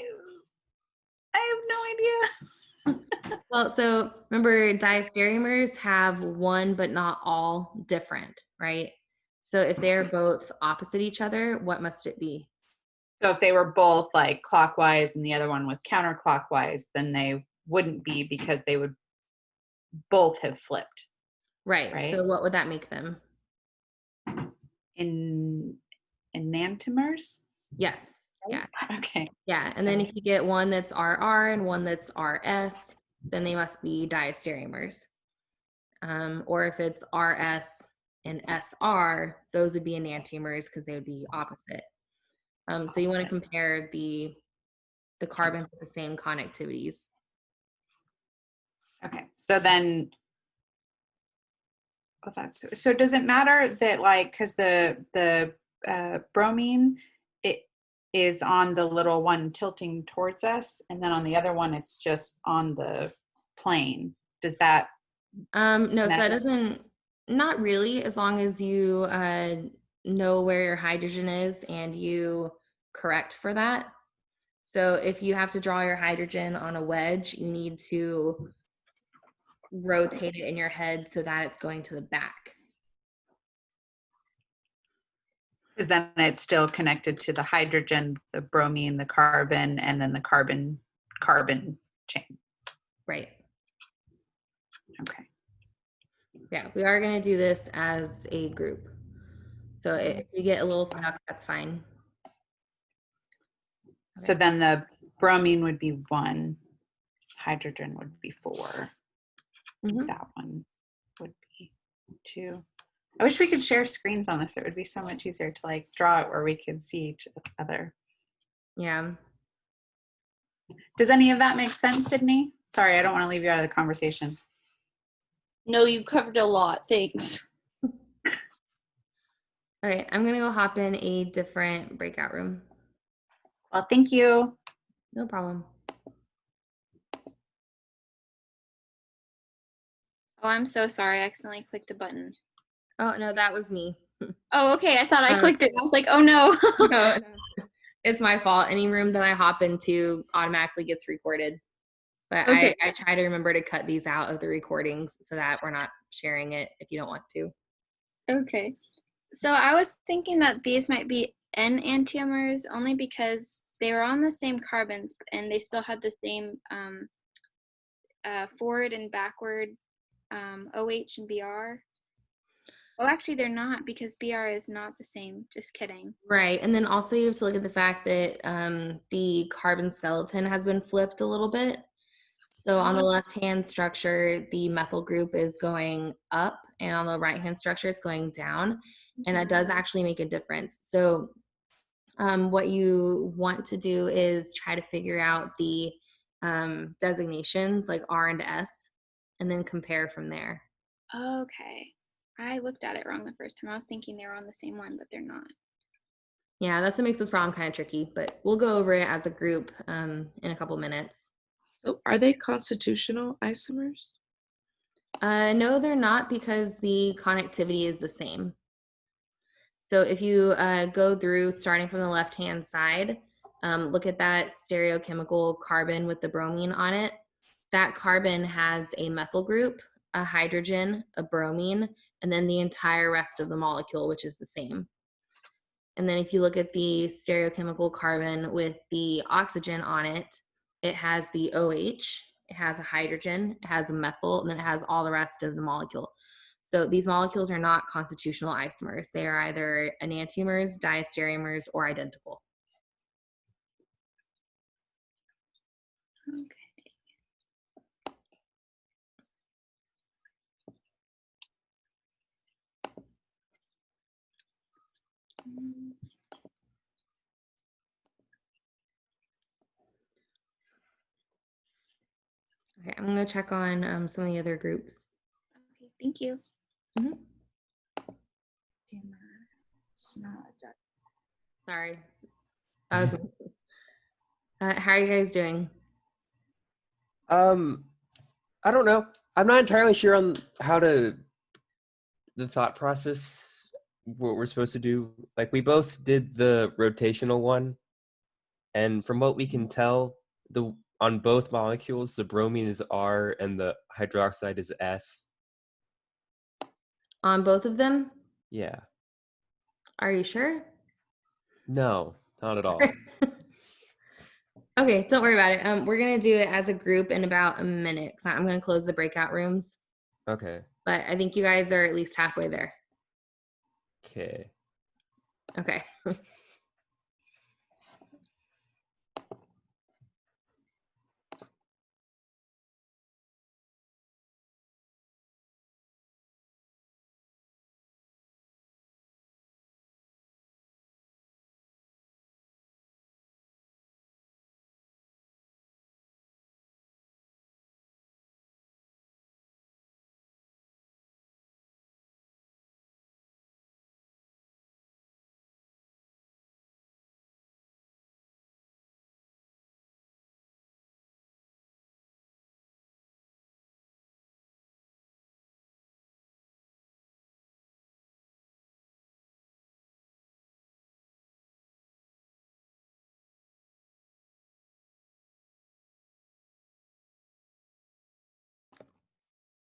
have no idea. Well, so remember diastereomers have one but not all different, right? So if they're both opposite each other, what must it be? So if they were both like clockwise and the other one was counterclockwise, then they wouldn't be because they would both have flipped. Right. Right. So what would that make them? In enantiomers? Yes. Yeah. Okay. Yeah. And then So- if you get one that's RR and one that's RS, then they must be diastereomers. Or if it's RS and SR, those would be enantiomers because they would be opposite. So you want to Opposite. compare the carbons with the same connectivities. Okay. So then, so does it matter that like, because the bromine, it is on the little one tilting towards us, and then on the other one, it's just on the plane. Does that? No, so that matter? doesn't, not really, as long as you know where your hydrogen is and you correct for that. So if you have to draw your hydrogen on a wedge, you need to rotate it in your head so that it's going to the back. Because then it's still connected to the hydrogen, the bromine, the carbon, and then the carbon chain. Right. Okay. Yeah, we are going to do this as a group. So if you get a little stuck, that's fine. So then the bromine would be 1, hydrogen would be 4. Mhm. That one would be 2. I wish we could share screens on this. It would be so much easier to like draw it where we could see each other. Yeah. Does any of that make sense, Sydney? Sorry, I don't want to leave you out of the conversation. No, you covered a lot. Thanks. All right, I'm going to go hop in a different breakout room. Well, thank you. No problem. Oh, I'm so sorry. I accidentally clicked a button. Oh, no, that was me. Oh, okay. I thought I Oh. clicked it. I was like, oh no. No, it's my fault. Any room that I hop into automatically gets recorded. But Okay. I try to remember to cut these out of the recordings so that we're not sharing it if you don't want to. Okay. So I was thinking that these might be enantiomers only because they were on the same carbons and they still had the same forward and backward OH and BR. Oh, actually, they're not because BR is not the same. Just kidding. Right. And then also you have to look at the fact that the carbon skeleton has been flipped a little bit. So on the left-hand structure, the methyl group is going up, and on the right-hand structure, it's going down. And that does actually make a difference. So what you want to do is try to figure out the designations like R and S, and then compare from there. Okay. I looked at it wrong the first time. I was thinking they were on the same one, but they're not. Yeah, that's what makes this problem kind of tricky, but we'll go over it as a group in a couple minutes. So are they constitutional isomers? No, they're not because the connectivity is the same. So if you go through starting from the left-hand side, look at that stereochemical carbon with the bromine on it. That carbon has a methyl group, a hydrogen, a bromine, and then the entire rest of the molecule, which is the same. And then if you look at the stereochemical carbon with the oxygen on it, it has the OH, it has a hydrogen, it has a methyl, and then it has all the rest of the molecule. So these molecules are not constitutional isomers. They are either enantiomers, diastereomers, or identical. Okay. Okay, I'm gonna check on some of the other groups. Okay, thank you. Mhm. Sorry. How are you guys doing? I don't know. I'm not entirely sure on the thought process, what we're supposed to do. Like, we both did the rotational one, and from what we can tell, on both molecules, the bromine is R and the hydroxide is S. On both of them? Yeah. Are you sure? No, not at all. Okay, don't worry about it. We're gonna do it as a group in about a minute. So I'm gonna close the breakout rooms, Okay. but I think you guys are at least halfway there. Okay. Okay.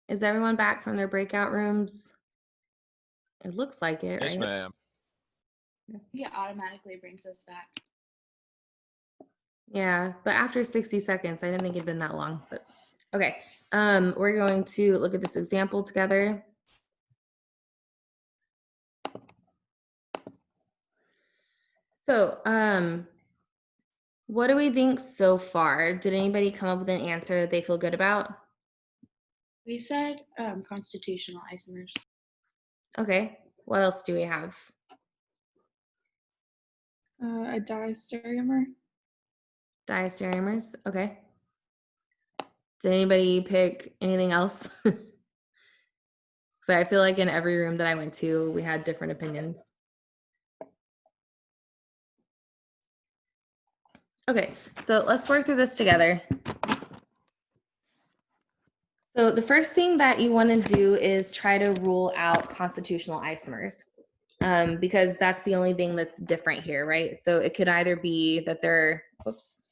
Is everyone back from their breakout rooms? It looks like it, Yes, right? ma'am. It automatically brings us back. Yeah, but after 60 seconds, I didn't think it'd been that long, but okay. We're going to look at this example together. So, what do we think so far? Did anybody come up with an answer that they feel good about? We said constitutional isomers. Okay, what else do we have? A diastereomer. Diastereomers, okay. Did anybody pick anything else? So I feel like in every room that I went to, we had different opinions. Okay, so let's work through this together. So the first thing that you want to do is try to rule out constitutional isomers, because that's the only thing that's different here, right? So it could either be that they're, whoops.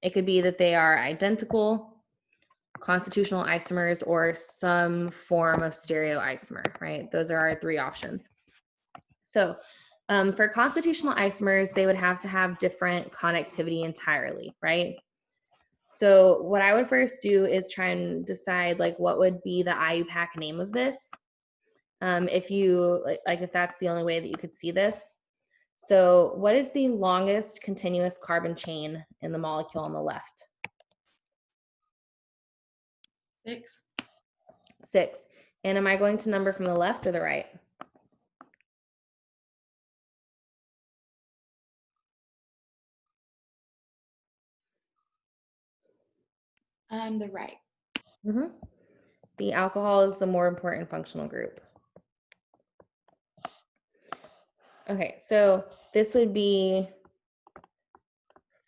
It could be that they are identical, constitutional isomers, or some form of stereoisomer, right? Those are our three options. So for constitutional isomers, they would have to have different connectivity entirely, right? So what I would first do is try and decide like what would be the IUPAC name of this. If you, like if that's the only way that you could see this. So what is the longest continuous carbon chain in the molecule on the left? 6. 6. And am I going to number from the left or the right? The right. Mm-hmm. The alcohol is the more important functional group. Okay, so this would be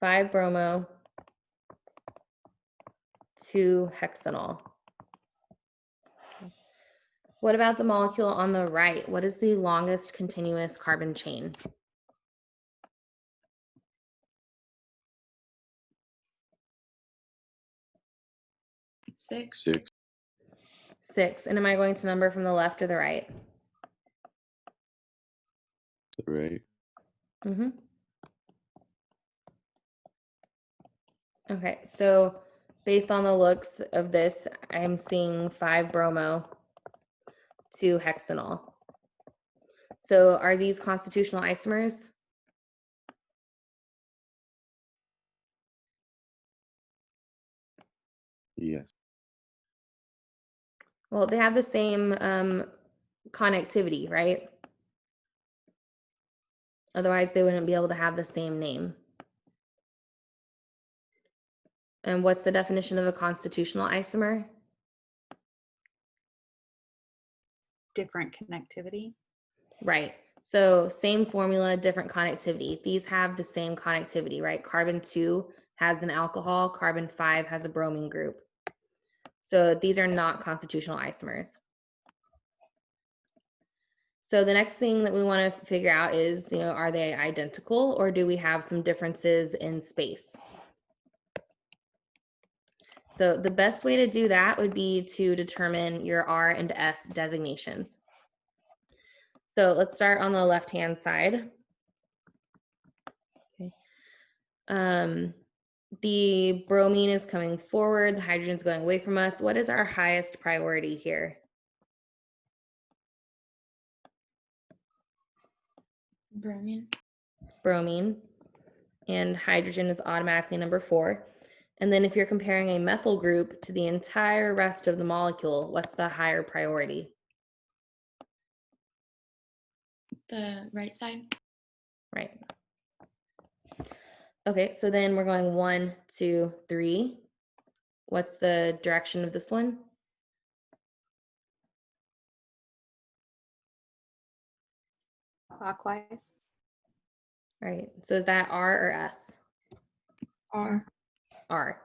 5-bromo, 2-hexanol. What about the molecule on the right? What is the longest continuous carbon chain? 6. 6. 6. And am I going to number from the left or the right? Right. Mm-hmm. Okay, so based on the looks of this, I'm seeing 5-bromo, 2-hexanol. So are these constitutional isomers? Yes. Well, they have the same connectivity, right? Otherwise, they wouldn't be able to have the same name. And what's the definition of a constitutional isomer? Different connectivity. Right. So same formula, different connectivity. These have the same connectivity, right? Carbon 2 has an alcohol, carbon 5 has a bromine group. So these are not constitutional isomers. So the next thing that we want to figure out is, are they identical or do we have some differences in space? So the best way to do that would be to determine your R and S designations. So let's start on the left-hand side. Okay. The bromine is coming forward, the hydrogen is going away from us. What is our highest priority here? Bromine. bromine, and hydrogen is automatically number 4. And then if you're comparing a methyl group to the entire rest of the molecule, what's the higher priority? The right side. Right. Okay, so then we're going 1, 2, 3. What's the direction of this one? Clockwise. Right. So is that R or S? R. R.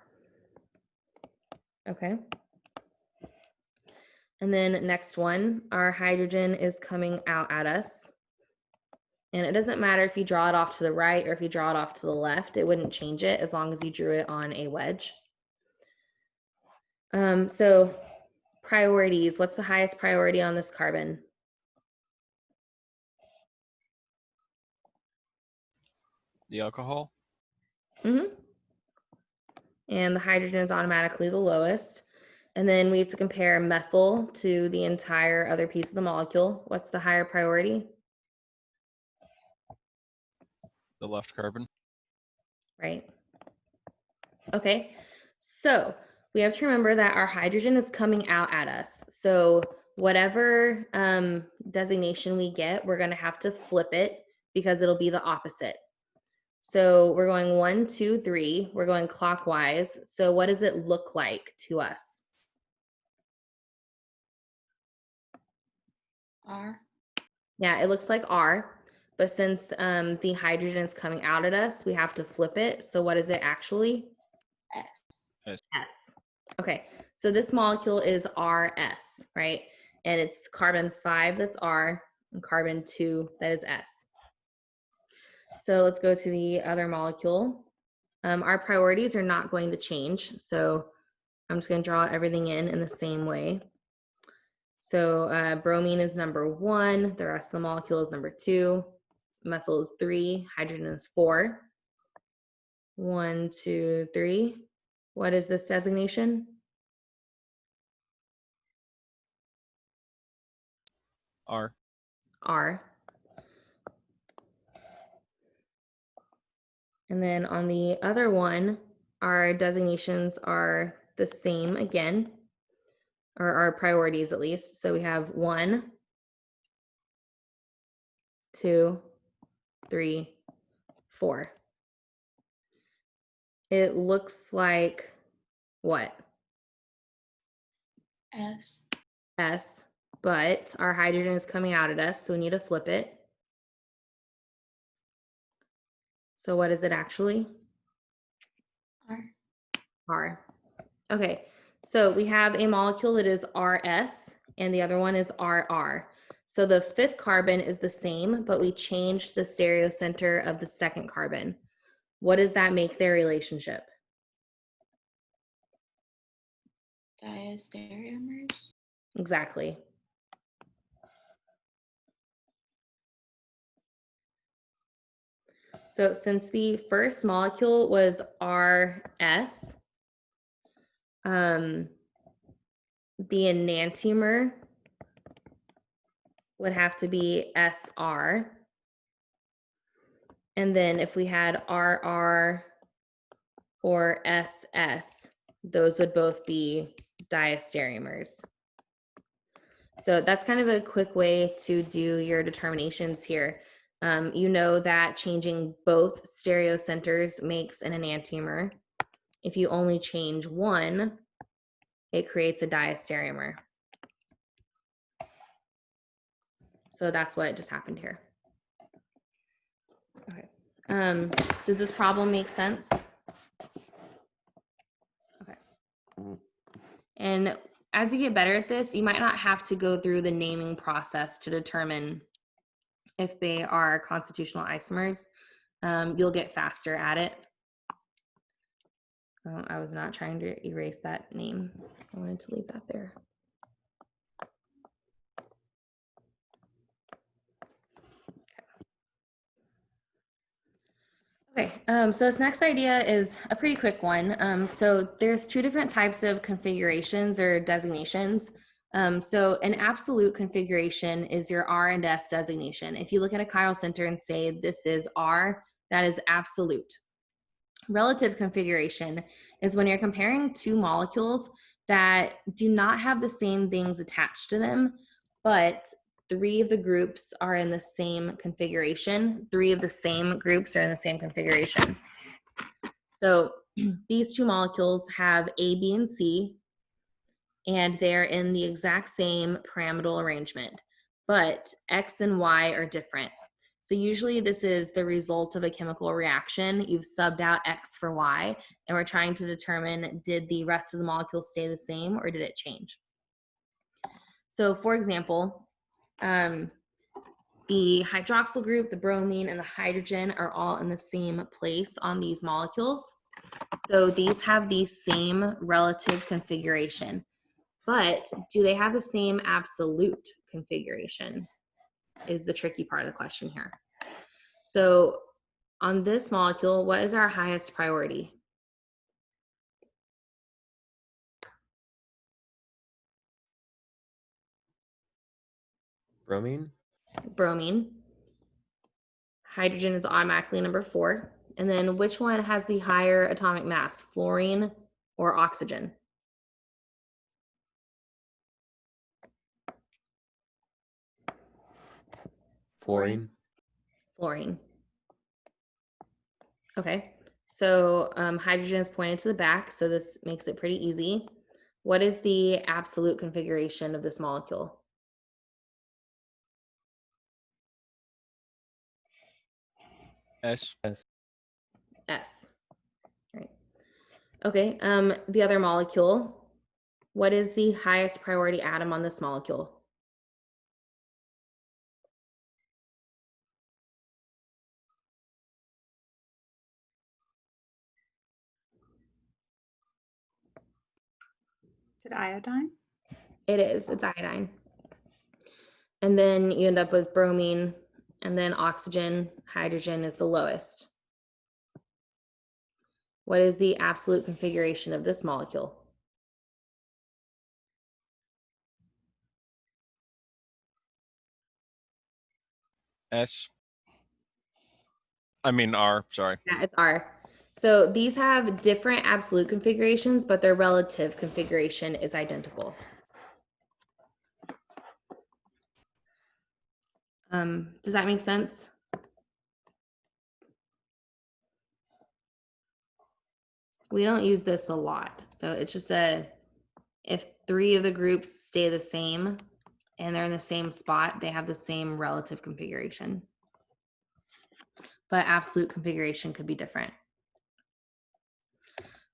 Okay. And then next one, our hydrogen is coming out at us. And it doesn't matter if you draw it off to the right or if you draw it off to the left, it wouldn't change it as long as you drew it on a wedge. So priorities, what's the highest priority on this carbon? The alcohol. Mm-hmm. And the hydrogen is automatically the lowest. And then we have to compare methyl to the entire other piece of the molecule. What's the higher priority? The left carbon. Right. Okay, so we have to remember that our hydrogen is coming out at us. So whatever designation we get, we're going to have to flip it because it'll be the opposite. So we're going 1, 2, 3. We're going clockwise. So what does it look like to us? R. Yeah, it looks like R. But since the hydrogen is coming out at us, we have to flip it. So what is it actually? S. S. Okay, so this molecule is RS, right? And it's carbon 5 that's R and carbon 2 that is S. So let's go to the other molecule. Our priorities are not going to change. So I'm just going to draw everything in the same way. So bromine is number 1. The rest of the molecule is number 2. Methyl is 3. Hydrogen is 4. 1, 2, 3. What is this designation? R. R. And then on the other one, our designations are the same again, or our priorities at least. So we have 1, 2, 3, 4. It looks like what? S. S, but our hydrogen is coming out at us, so we need to flip it. So what is it actually? R. R. Okay, so we have a molecule that is RS and the other one is RR. So the 5th carbon is the same, but we changed the stereocenter of the 2nd carbon. What does that make their relationship? Diastereomers. Exactly. So since the first molecule was RS, the enantiomer would have to be SR. And then if we had RR or SS, those would both be diastereomers. So that's kind of a quick way to do your determinations here. You know that changing both stereocenters makes an enantiomer. If you only change one, it creates a diastereomer. So that's what just happened here. Okay. Does this problem make sense? Okay. And as you get better at this, you might not have to go through the naming process to determine if they are constitutional isomers. You'll get faster at it. I was not trying to erase that name. I wanted to leave that there. Okay, so this next idea is a pretty quick one. So there's 2 different types of configurations or designations. So an absolute configuration is your R and S designation. If you look at a chiral center and say this is R, that is absolute. Relative configuration is when you're comparing two molecules that do not have the same things attached to them, but three of the groups are in the same configuration. Three of the same groups are in the same configuration. So these two molecules have A, B, and C, and they're in the exact same pyramidal arrangement, but X and Y are different. So usually this is the result of a chemical reaction. You've subbed out X for Y, and we're trying to determine, did the rest of the molecules stay the same or did it change? So for example, the hydroxyl group, the bromine, and the hydrogen are all in the same place on these molecules. So these have the same relative configuration. But do they have the same absolute configuration is the tricky part of the question here. So on this molecule, what is our highest priority? Bromine? Bromine. Hydrogen is automatically number 4. And then which one has the higher atomic mass, fluorine or oxygen? Fluorine? Fluorine. Okay, so hydrogen is pointed to the back, so this makes it pretty easy. What is the absolute configuration of this molecule? S. S. S. Right. Okay, the other molecule, what is the highest priority atom on this molecule? Is it iodine? It is, it's iodine. And then you end up with bromine, and then oxygen, hydrogen is the lowest. What is the absolute configuration of this molecule? S. I mean R, sorry. Yeah, it's R. So these have different absolute configurations, but their relative configuration is identical. Does that make sense? We don't use this a lot. So it's just if 3 of the groups stay the same and they're in the same spot, they have the same relative configuration. But absolute configuration could be different.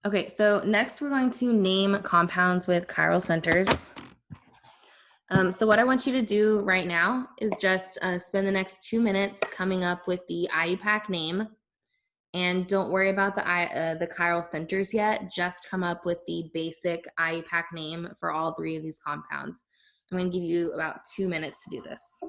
Okay, so next we're going to name compounds with chiral centers. So what I want you to do right now is just spend the next 2 minutes coming up with the IUPAC name. And don't worry about the chiral centers yet. Just come up with the basic IUPAC name for all 3 of these compounds. I'm going to give you about 2 minutes to do this.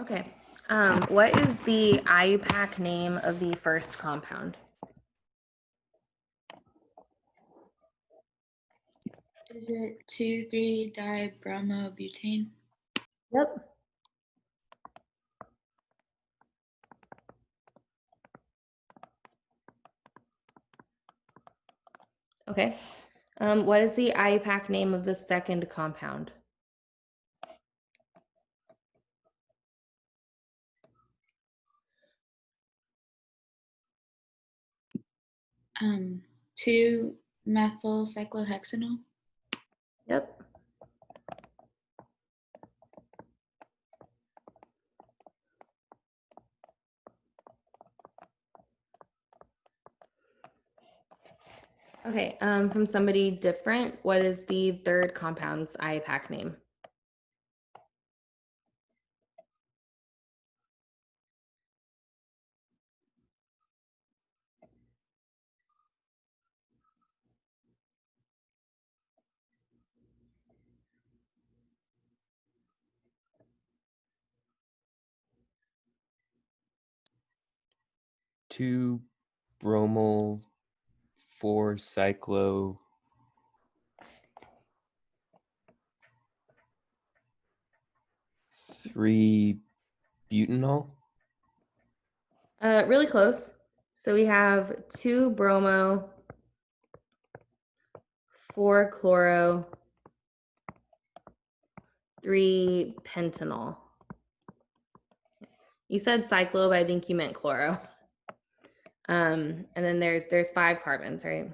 Okay. What is the IUPAC name of the first compound? Is it 2,3-dibromobutane? Yep. Okay. What is the IUPAC name of the second compound? 2-methylcyclohexanol? Yep. Okay, from somebody different, what is the third compound's IUPAC name? Two bromol, 4 cyclo, 3 butanol. Really close. So we have 2 bromo, 4 chloro, 3 pentanol. You said cyclo, but I think you meant chloro. And then there's 5 carbons, right?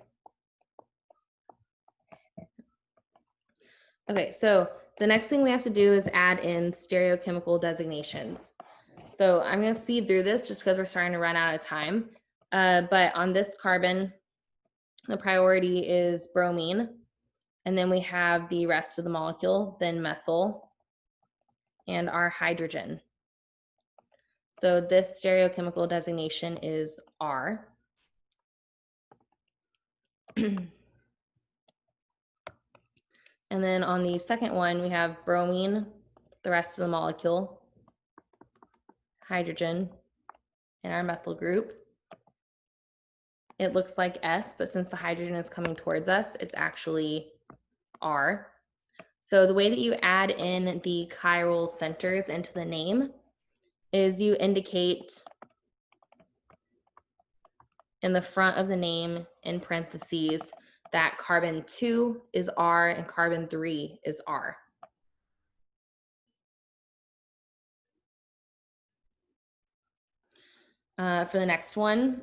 Okay, so the next thing we have to do is add in stereochemical designations. So I'm going to speed through this just because we're starting to run out of time. But on this carbon, the priority is bromine. And then we have the rest of the molecule, then methyl, and our hydrogen. So this stereochemical designation is R. And then on the second one, we have bromine, the rest of the molecule, hydrogen, and our methyl group. It looks like S, but since the hydrogen is coming towards us, it's actually R. So the way that you add in the chiral centers into the name is you indicate in the front of the name in parentheses that carbon 2 is R and carbon 3 is R. For the next one,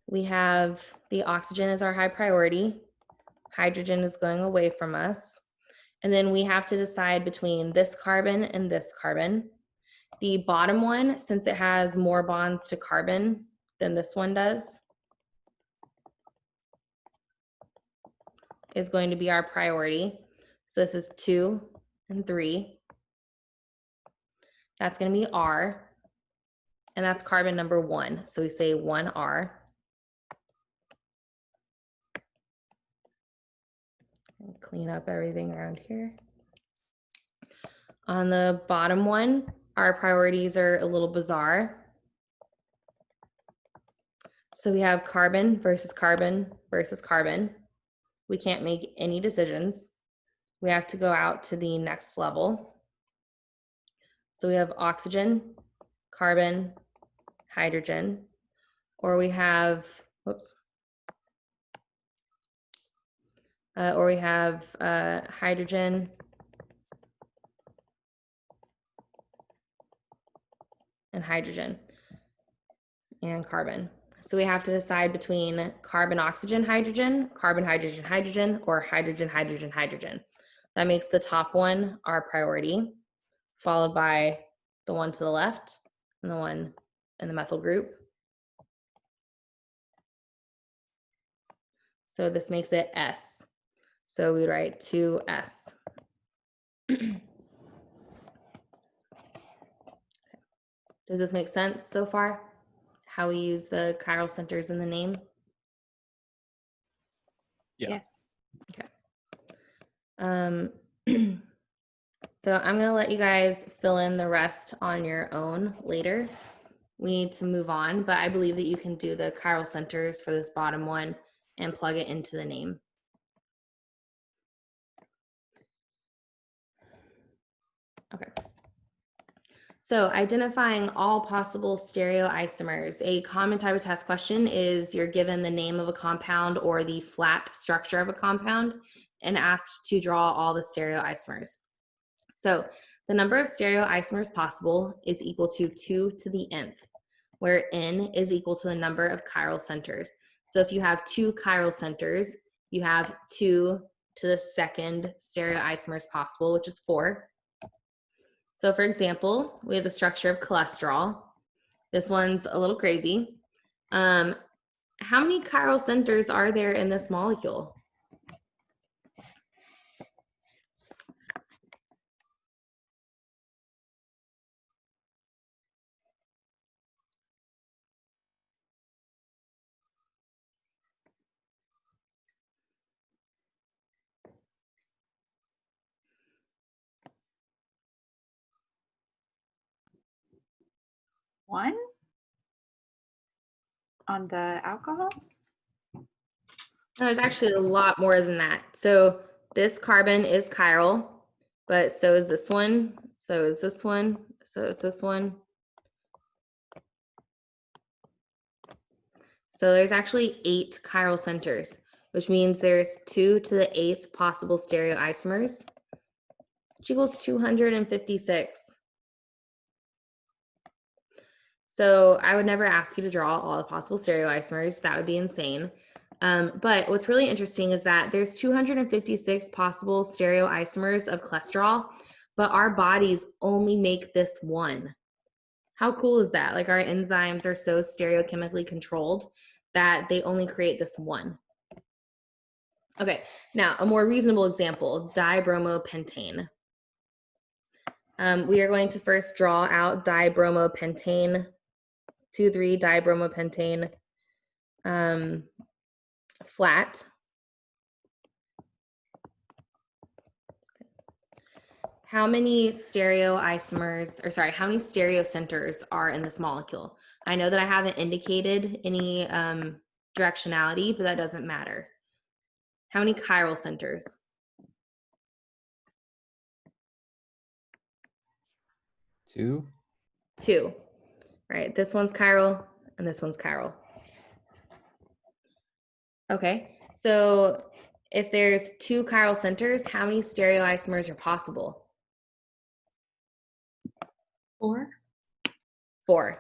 we have the oxygen as our high priority. Hydrogen is going away from us. And then we have to decide between this carbon and this carbon. The bottom one, since it has more bonds to carbon than this one does, is going to be our priority. So this is 2 and 3. That's going to be R. And that's carbon number 1. So we say 1R. Clean up everything around here. On the bottom one, our priorities are a little bizarre. So we have carbon versus carbon versus carbon. We can't make any decisions. We have to go out to the next level. So we have oxygen, carbon, hydrogen, or we have, hydrogen and hydrogen and carbon. So we have to decide between carbon, oxygen, hydrogen, carbon, hydrogen, hydrogen, or hydrogen, hydrogen, hydrogen. That makes the top one our priority, followed by the one to the left and the one in the methyl group. So this makes it S. So we write 2S. Does this make sense so far? How we use the chiral centers in the name? Yeah. Yes. Okay. So So I'm going to let you guys fill in the rest on your own later. We need to move on, but I believe that you can do the chiral centers for this bottom one and plug it into the name. Okay. So identifying all possible stereoisomers. A common type of test question is you're given the name of a compound or the flat structure of a compound and asked to draw all the stereoisomers. So the number of stereoisomers possible is equal to 2 to the nth, where n is equal to the number of chiral centers. So if you have 2 chiral centers, you have 2 to the second stereoisomers possible, which is 4. So for example, we have the structure of cholesterol. This one's a little crazy. How many chiral centers are there in this molecule? One on the alcohol? No, it's actually a lot more than that. So this carbon is chiral, but so is this one, so is this one, so is this one. So there's actually 8 chiral centers, which means there's 2 to the 8th possible stereoisomers, which equals 256. So I would never ask you to draw all the possible stereoisomers. That would be insane. But what's really interesting is that there's 256 possible stereoisomers of cholesterol, but our bodies only make this one. How cool is that? Like our enzymes are so stereochemically controlled that they only create this one. Okay, now a more reasonable example, dibromopentane. We are going to first draw out dibromopentane, 2,3-dibromopentane flat. How many stereoisomers, or sorry, how many stereocenters are in this molecule? I know that I haven't indicated any directionality, but that doesn't matter. How many chiral centers? 2. 2, right? This one's chiral and this one's chiral. Okay, so if there's 2 chiral centers, how many stereoisomers are possible? 4. 4.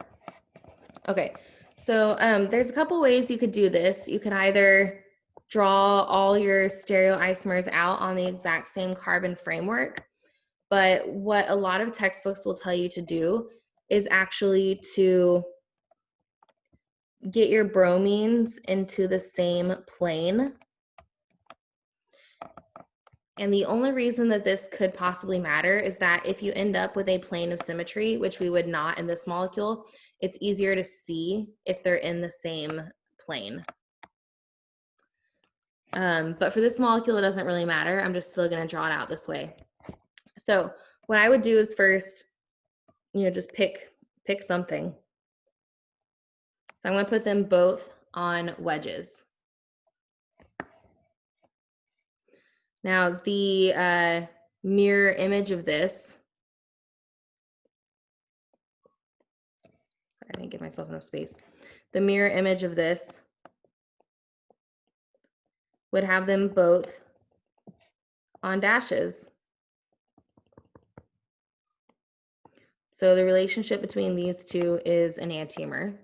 Okay, so there's a couple ways you could do this. You could either draw all your stereoisomers out on the exact same carbon framework, but what a lot of textbooks will tell you to do is actually to get your bromines into the same plane. And the only reason that this could possibly matter is that if you end up with a plane of symmetry, which we would not in this molecule, it's easier to see if they're in the same plane. But for this molecule, it doesn't really matter. I'm just still going to draw it out this way. So what I would do is first, just pick something. So I'm going to put them both on wedges. Now the mirror image of this, I didn't give myself enough space. The mirror image of this would have them both on dashes. So the relationship between these two is an enantiomer.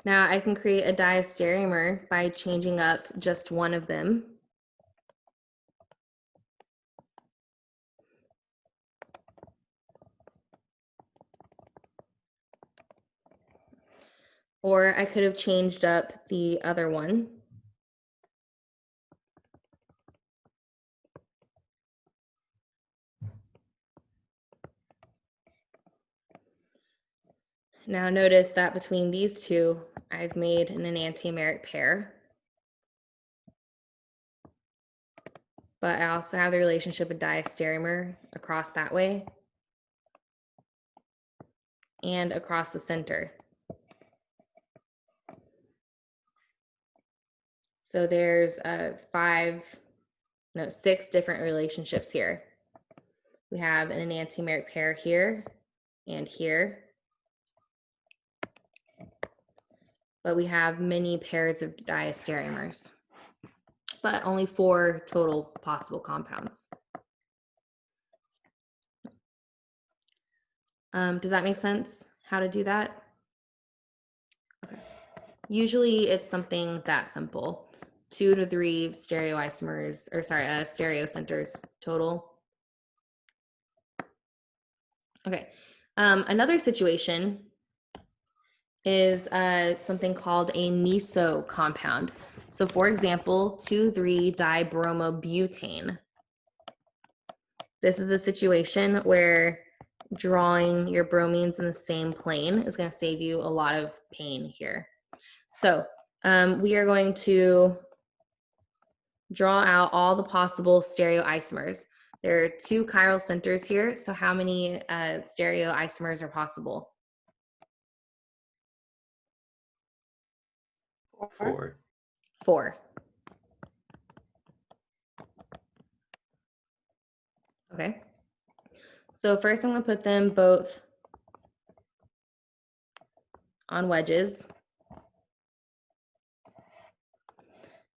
Now I can create a diastereomer by changing up just one of them. Or I could have changed up the other one. Now notice that between these two, I've made an enantiomeric pair. but I also have the relationship of diastereomer across that way and across the center. So there's 6 different relationships here. We have an enantiomeric pair here and here, but we have many pairs of diastereomers, but only 4 total possible compounds. Does that make sense? How to do that? Okay. Usually it's something that simple. 2 to 3 stereoisomers, or sorry, stereocenters total. Okay. Another situation is something called a meso compound. So for example, 2,3-dibromobutane. This is a situation where drawing your bromines in the same plane is going to save you a lot of pain here. So we are going to draw out all the possible stereoisomers. There are 2 chiral centers here, so how many stereoisomers are possible? 4. 4. Okay. So first I'm going to put them both on wedges.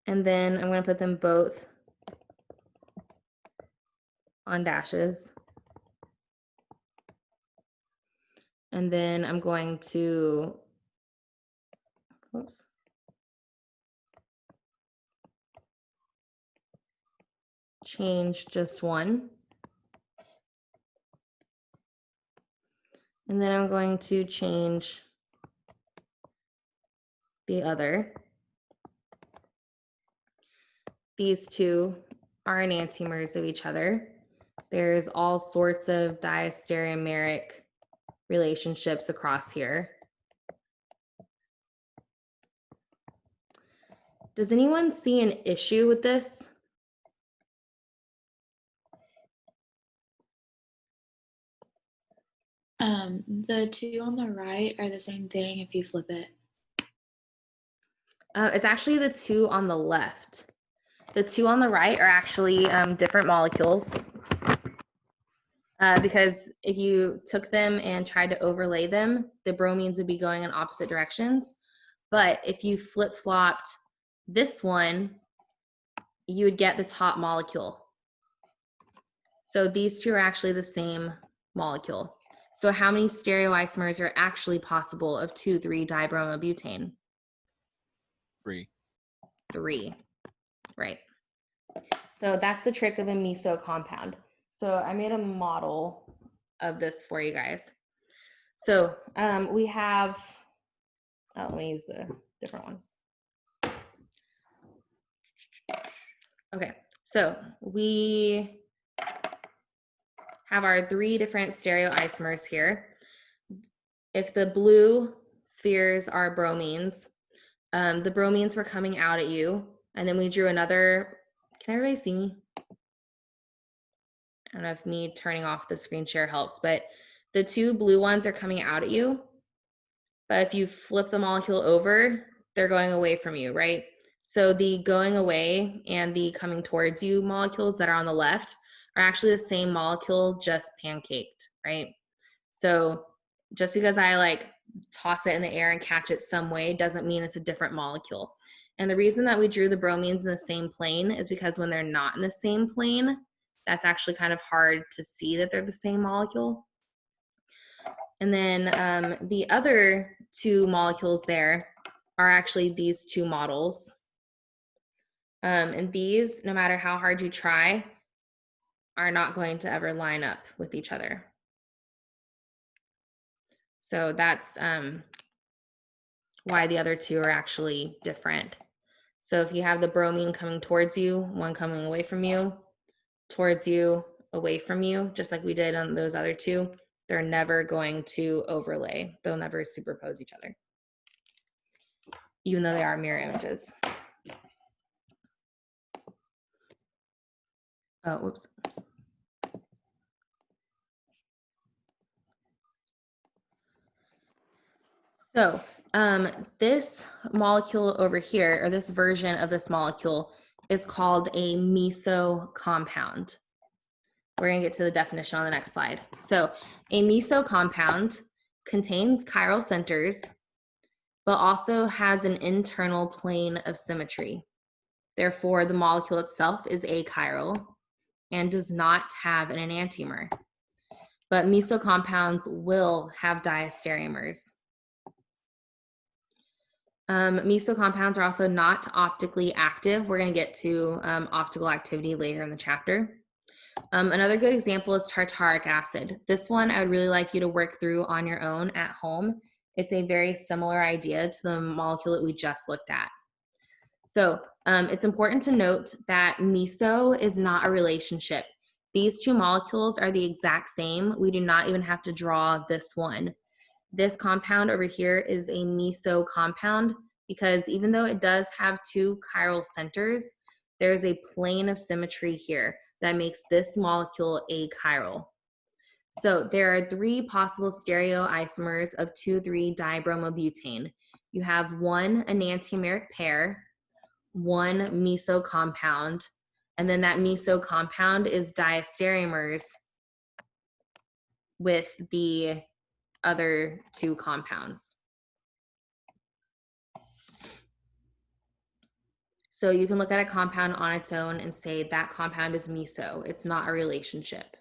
And then I'm going to put them both on dashes. And then I'm going to, oops. Change just one. And then I'm going to change the other. These 2 are enantiomers of each other. There's all sorts of diastereomeric relationships across here. Does anyone see an issue with this? The 2 on the right are the same thing if you flip it. It's actually the 2 on the left. The 2 on the right are actually different molecules. Because if you took them and tried to overlay them, the bromines would be going in opposite directions. But if you flip-flopped this one, you would get the top molecule. So these 2 are actually the same molecule. So how many stereoisomers are actually possible of 2,3-dibromobutane? 3. 3, right. So that's the trick of a meso compound. So I made a model of this for you guys. So we have, let me use the different ones. Okay, so we have our 3 different stereoisomers here. If the blue spheres are bromines, the bromines were coming out at you, and then we drew another, can everybody see me? I don't know if me turning off the screen share helps, but the 2 blue ones are coming out at you. But if you flip the molecule over, they're going away from you, right? So the going away and the coming towards you molecules that are on the left are actually the same molecule, just pancaked, right? So just because I toss it in the air and catch it some way doesn't mean it's a different molecule. And the reason that we drew the bromines in the same plane is because when they're not in the same plane, that's actually kind of hard to see that they're the same molecule. And then the other 2 molecules there are actually these 2 models. And these, no matter how hard you try, are not going to ever line up with each other. So that's why the other 2 are actually different. So if you have the bromine coming towards you, one coming away from you, towards you, away from you, just like we did on those other 2, they're never going to overlay. They'll never superpose each other, even though they are mirror images. Oh, whoops. So this molecule over here, or this version of this molecule, is called a meso compound. We're going to get to the definition on the next slide. So a meso compound contains chiral centers, but also has an internal plane of symmetry. Therefore, the molecule itself is achiral and does not have an enantiomer. But meso compounds will have diastereomers. Meso compounds are also not optically active. We're going to get to optical activity later in the chapter. Another good example is tartaric acid. This one I would really like you to work through on your own at home. It's a very similar idea to the molecule that we just looked at. So it's important to note that meso is not a relationship. These two molecules are the exact same. We do not even have to draw this one. This compound over here is a meso compound because even though it does have two chiral centers, there's a plane of symmetry here that makes this molecule achiral. So there are three possible stereoisomers of 2,3-dibromobutane. You have one enantiomeric pair, one meso compound, and then that meso compound is diastereomers with the other two compounds. So you can look at a compound on its own and say that compound is meso. It's not a relationship,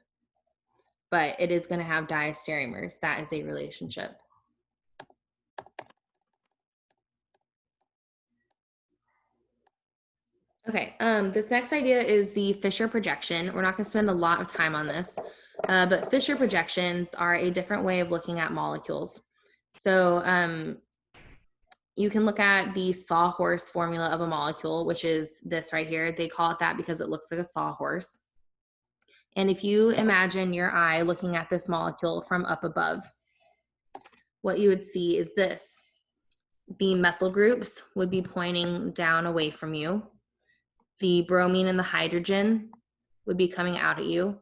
but it is going to have diastereomers. That is a relationship. Okay, this next idea is the Fisher projection. We're not going to spend a lot of time on this, but Fisher projections are a different way of looking at molecules. So you can look at the sawhorse formula of a molecule, which is this right here. They call it that because it looks like a sawhorse. And if you imagine your eye looking at this molecule from up above, what you would see is this. The methyl groups would be pointing down away from you. The bromine and the hydrogen would be coming out at you,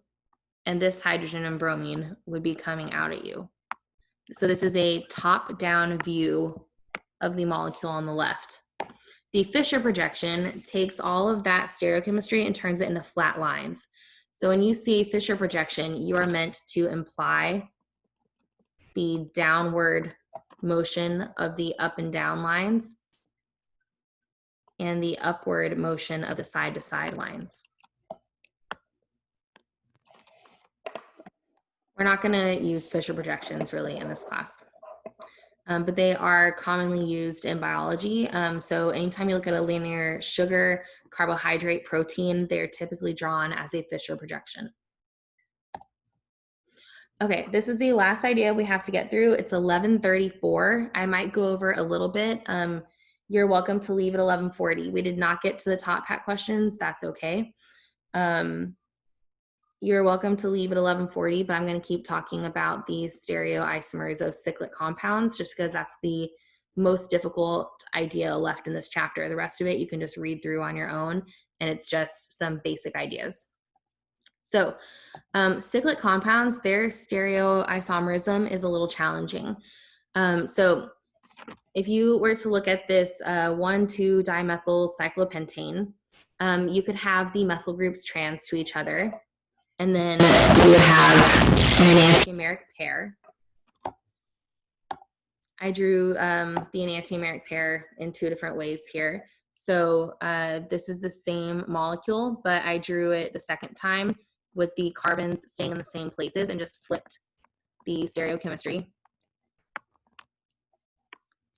and this hydrogen and bromine would be coming out at you. So this is a top-down view of the molecule on the left. The Fisher projection takes all of that stereochemistry and turns it into flat lines. So when you see a Fisher projection, you are meant to imply the downward motion of the up and down lines and the upward motion of the side-to-side lines. We're not going to use Fisher projections really in this class, but they are commonly used in biology. So anytime you look at a linear sugar, carbohydrate, protein, they're typically drawn as a Fisher projection. Okay, this is the last idea we have to get through. It's 11:34. I might go over a little bit. You're welcome to leave at 11:40. We did not get to the top hat questions. That's okay. You're welcome to leave at 11:40, but I'm going to keep talking about these stereoisomers of cyclic compounds just because that's the most difficult idea left in this chapter. The rest of it you can just read through on your own, and it's just some basic ideas. So cyclic compounds, their stereoisomerism is a little challenging. So if you were to look at this 1,2-dimethyl cyclopentane, you could have the methyl groups trans to each other, and then you would have an enantiomeric pair. I drew the enantiomeric pair in two different ways here. So this is the same molecule, but I drew it the second time with the carbons staying in the same places and just flipped the stereochemistry.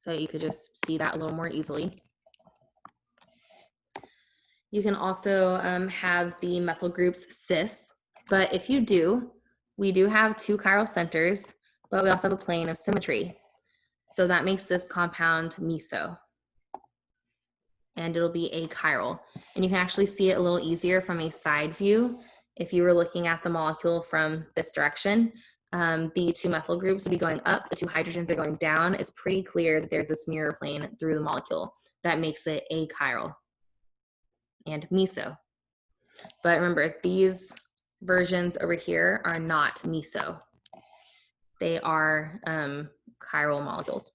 So you could just see that a little more easily. You can also have the methyl groups cis, but if you do, we do have two chiral centers, but we also have a plane of symmetry. So that makes this compound meso, and it'll be achiral. And you can actually see it a little easier from a side view. If you were looking at the molecule from this direction, the two methyl groups would be going up, the two hydrogens are going down. It's pretty clear that there's this mirror plane through the molecule that makes it achiral and meso. But remember, these versions over here are not meso. They are chiral molecules.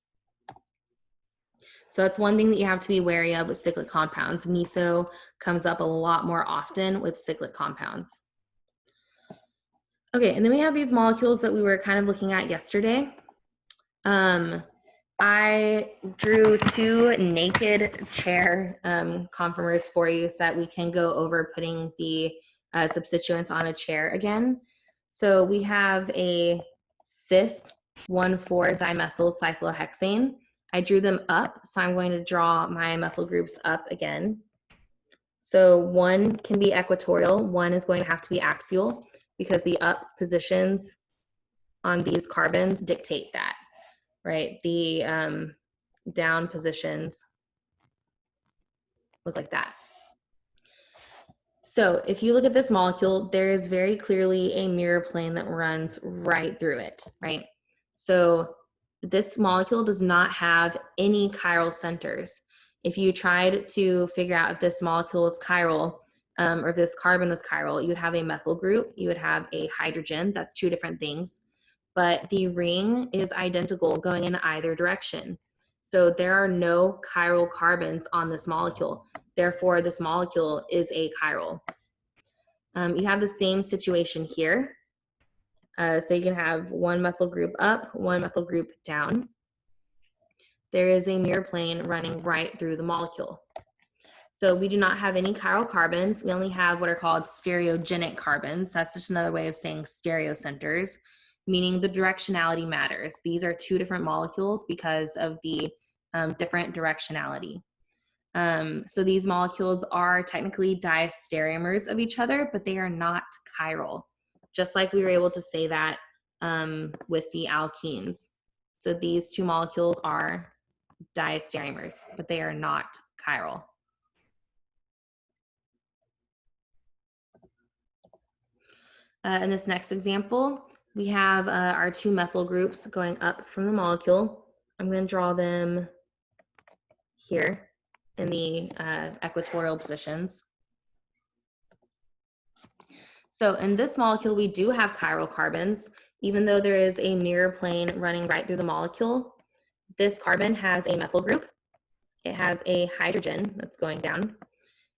So that's one thing that you have to be wary of with cyclic compounds. Meso comes up a lot more often with cyclic compounds. Okay, and then we have these molecules that we were kind of looking at yesterday. I drew two naked chair conformers for you so that we can go over putting the substituents on a chair again. So we have a cis 1,4-dimethyl cyclohexane. I drew them up, so I'm going to draw my methyl groups up again. So one can be equatorial, one is going to have to be axial because the up positions on these carbons dictate that, right? The down positions look like that. So if you look at this molecule, there is very clearly a mirror plane that runs right through it, right? So this molecule does not have any chiral centers. If you tried to figure out if this molecule is chiral, or if this carbon was chiral, you would have a methyl group, you would have a hydrogen, that's two different things, but the ring is identical going in either direction. So there are no chiral carbons on this molecule. Therefore, this molecule is achiral. You have the same situation here. So you can have one methyl group up, one methyl group down. There is a mirror plane running right through the molecule. So we do not have any chiral carbons. We only have what are called stereogenic carbons. That's just another way of saying stereocenters, meaning the directionality matters. These are two different molecules because of the different directionality. So these molecules are technically diastereomers of each other, but they are not chiral, just like we were able to say that with the alkenes. So these two molecules are diastereomers, but they are not chiral. In this next example, we have our two methyl groups going up from the molecule. I'm going to draw them here in the equatorial positions. So in this molecule, we do have chiral carbons, even though there is a mirror plane running right through the molecule. This carbon has a methyl group. It has a hydrogen that's going down.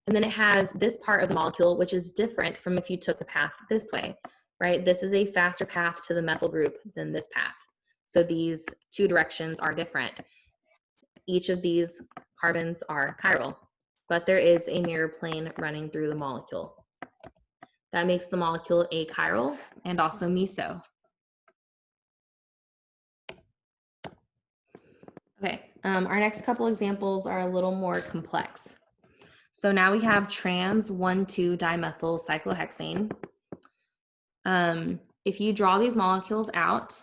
And then it has this part of the molecule, which is different from if you took the path this way, right? This is a faster path to the methyl group than this path. So these two directions are different. Each of these carbons are chiral, but there is a mirror plane running through the molecule. That makes the molecule achiral and also meso. Okay, our next couple examples are a little more complex. So now we have trans 1,2-dimethyl cyclohexane. If you draw these molecules out,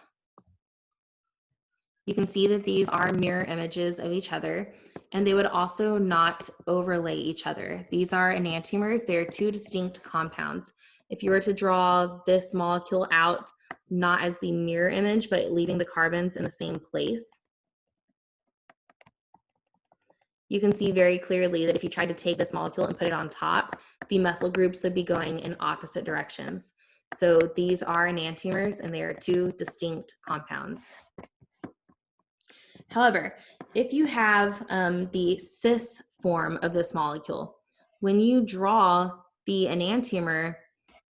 you can see that these are mirror images of each other, and they would also not overlay each other. These are enantiomers. They are two distinct compounds. If you were to draw this molecule out, not as the mirror image, but leaving the carbons in the same place, you can see very clearly that if you tried to take this molecule and put it on top, the methyl groups would be going in opposite directions. So these are enantiomers, and they are two distinct compounds. However, if you have the cis form of this molecule, when you draw the enantiomer,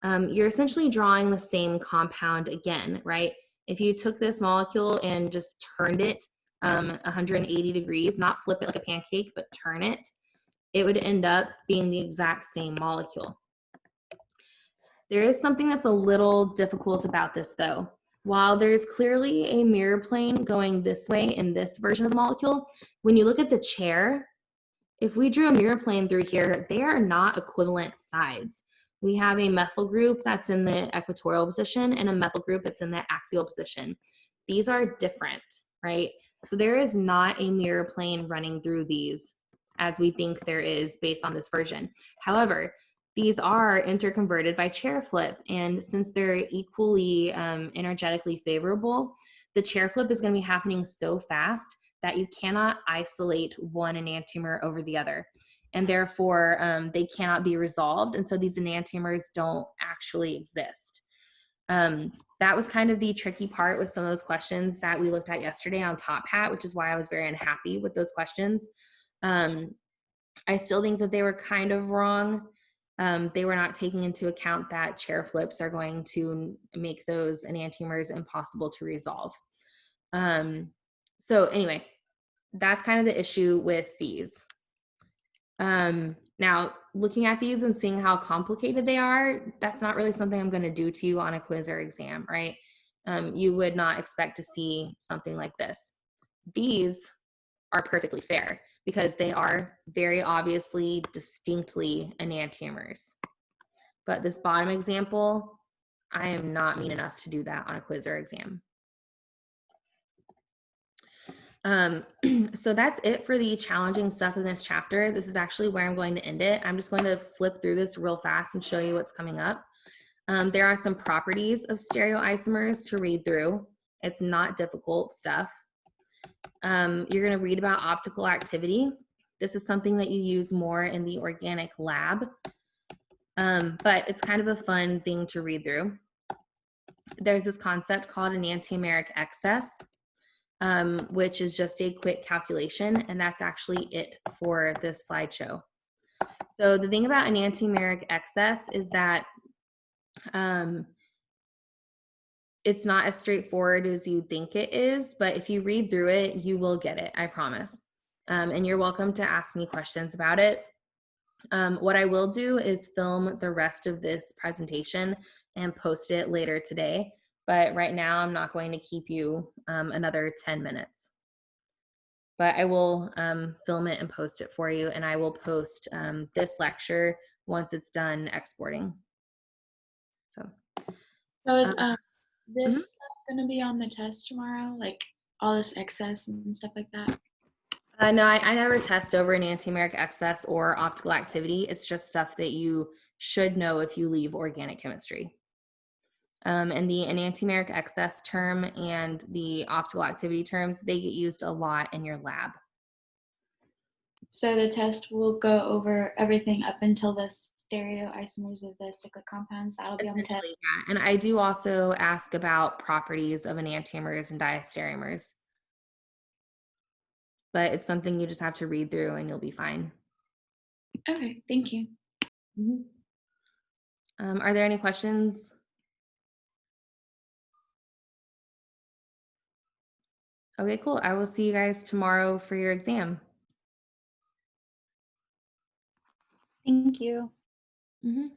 you're essentially drawing the same compound again, right? If you took this molecule and just turned it 180 degrees, not flip it like a pancake, but turn it, it would end up being the exact same molecule. There is something that's a little difficult about this though. While there's clearly a mirror plane going this way in this version of the molecule, when you look at the chair, if we drew a mirror plane through here, they are not equivalent sides. We have a methyl group that's in the equatorial position and a methyl group that's in the axial position. These are different, right? So there is not a mirror plane running through these as we think there is based on this version. However, these are interconverted by chair flip, and since they're equally energetically favorable, the chair flip is going to be happening so fast that you cannot isolate one enantiomer over the other. and therefore they cannot be resolved. And so these enantiomers don't actually exist. That was kind of the tricky part with some of those questions that we looked at yesterday on Top Hat, which is why I was very unhappy with those questions. I still think that they were kind of wrong. They were not taking into account that chair flips are going to make those enantiomers impossible to resolve. So anyway, that's kind of the issue with these. Now, looking at these and seeing how complicated they are, that's not really something I'm going to do to you on a quiz or exam, right? You would not expect to see something like this. These are perfectly fair because they are very obviously, distinctly enantiomers. But this bottom example, I am not mean enough to do that on a quiz or exam. So that's it for the challenging stuff in this chapter. This is actually where I'm going to end it. I'm just going to flip through this real fast and show you what's coming up. There are some properties of stereoisomers to read through. It's not difficult stuff. You're going to read about optical activity. This is something that you use more in the organic lab, but it's kind of a fun thing to read through. There's this concept called enantiomeric excess, which is just a quick calculation, and that's actually it for this slideshow. So the thing about enantiomeric excess is that it's not as straightforward as you think it is, but if you read through it, you will get it, I promise. And you're welcome to ask me questions about it. What I will do is film the rest of this presentation and post it later today. But right now, I'm not going to keep you another 10 minutes. But I will film it and post it for you, and I will post this lecture once it's done exporting. So is this going to be on the test tomorrow? Like all this excess and stuff like that? No, I never test over enantiomeric excess or optical activity. It's just stuff that you should know if you leave organic chemistry. And the enantiomeric excess term and the optical activity terms, they get used a lot in your lab. So the test will go over everything up until the stereoisomers of the cyclic compounds. That'll be on the test. Yeah. And I do also ask about properties of enantiomers and diastereomers. But it's something you just have to read through and you'll be fine. Okay, thank you. Are there any questions? Okay, cool. I will see you guys tomorrow for your exam. Thank you. Mm-hmm.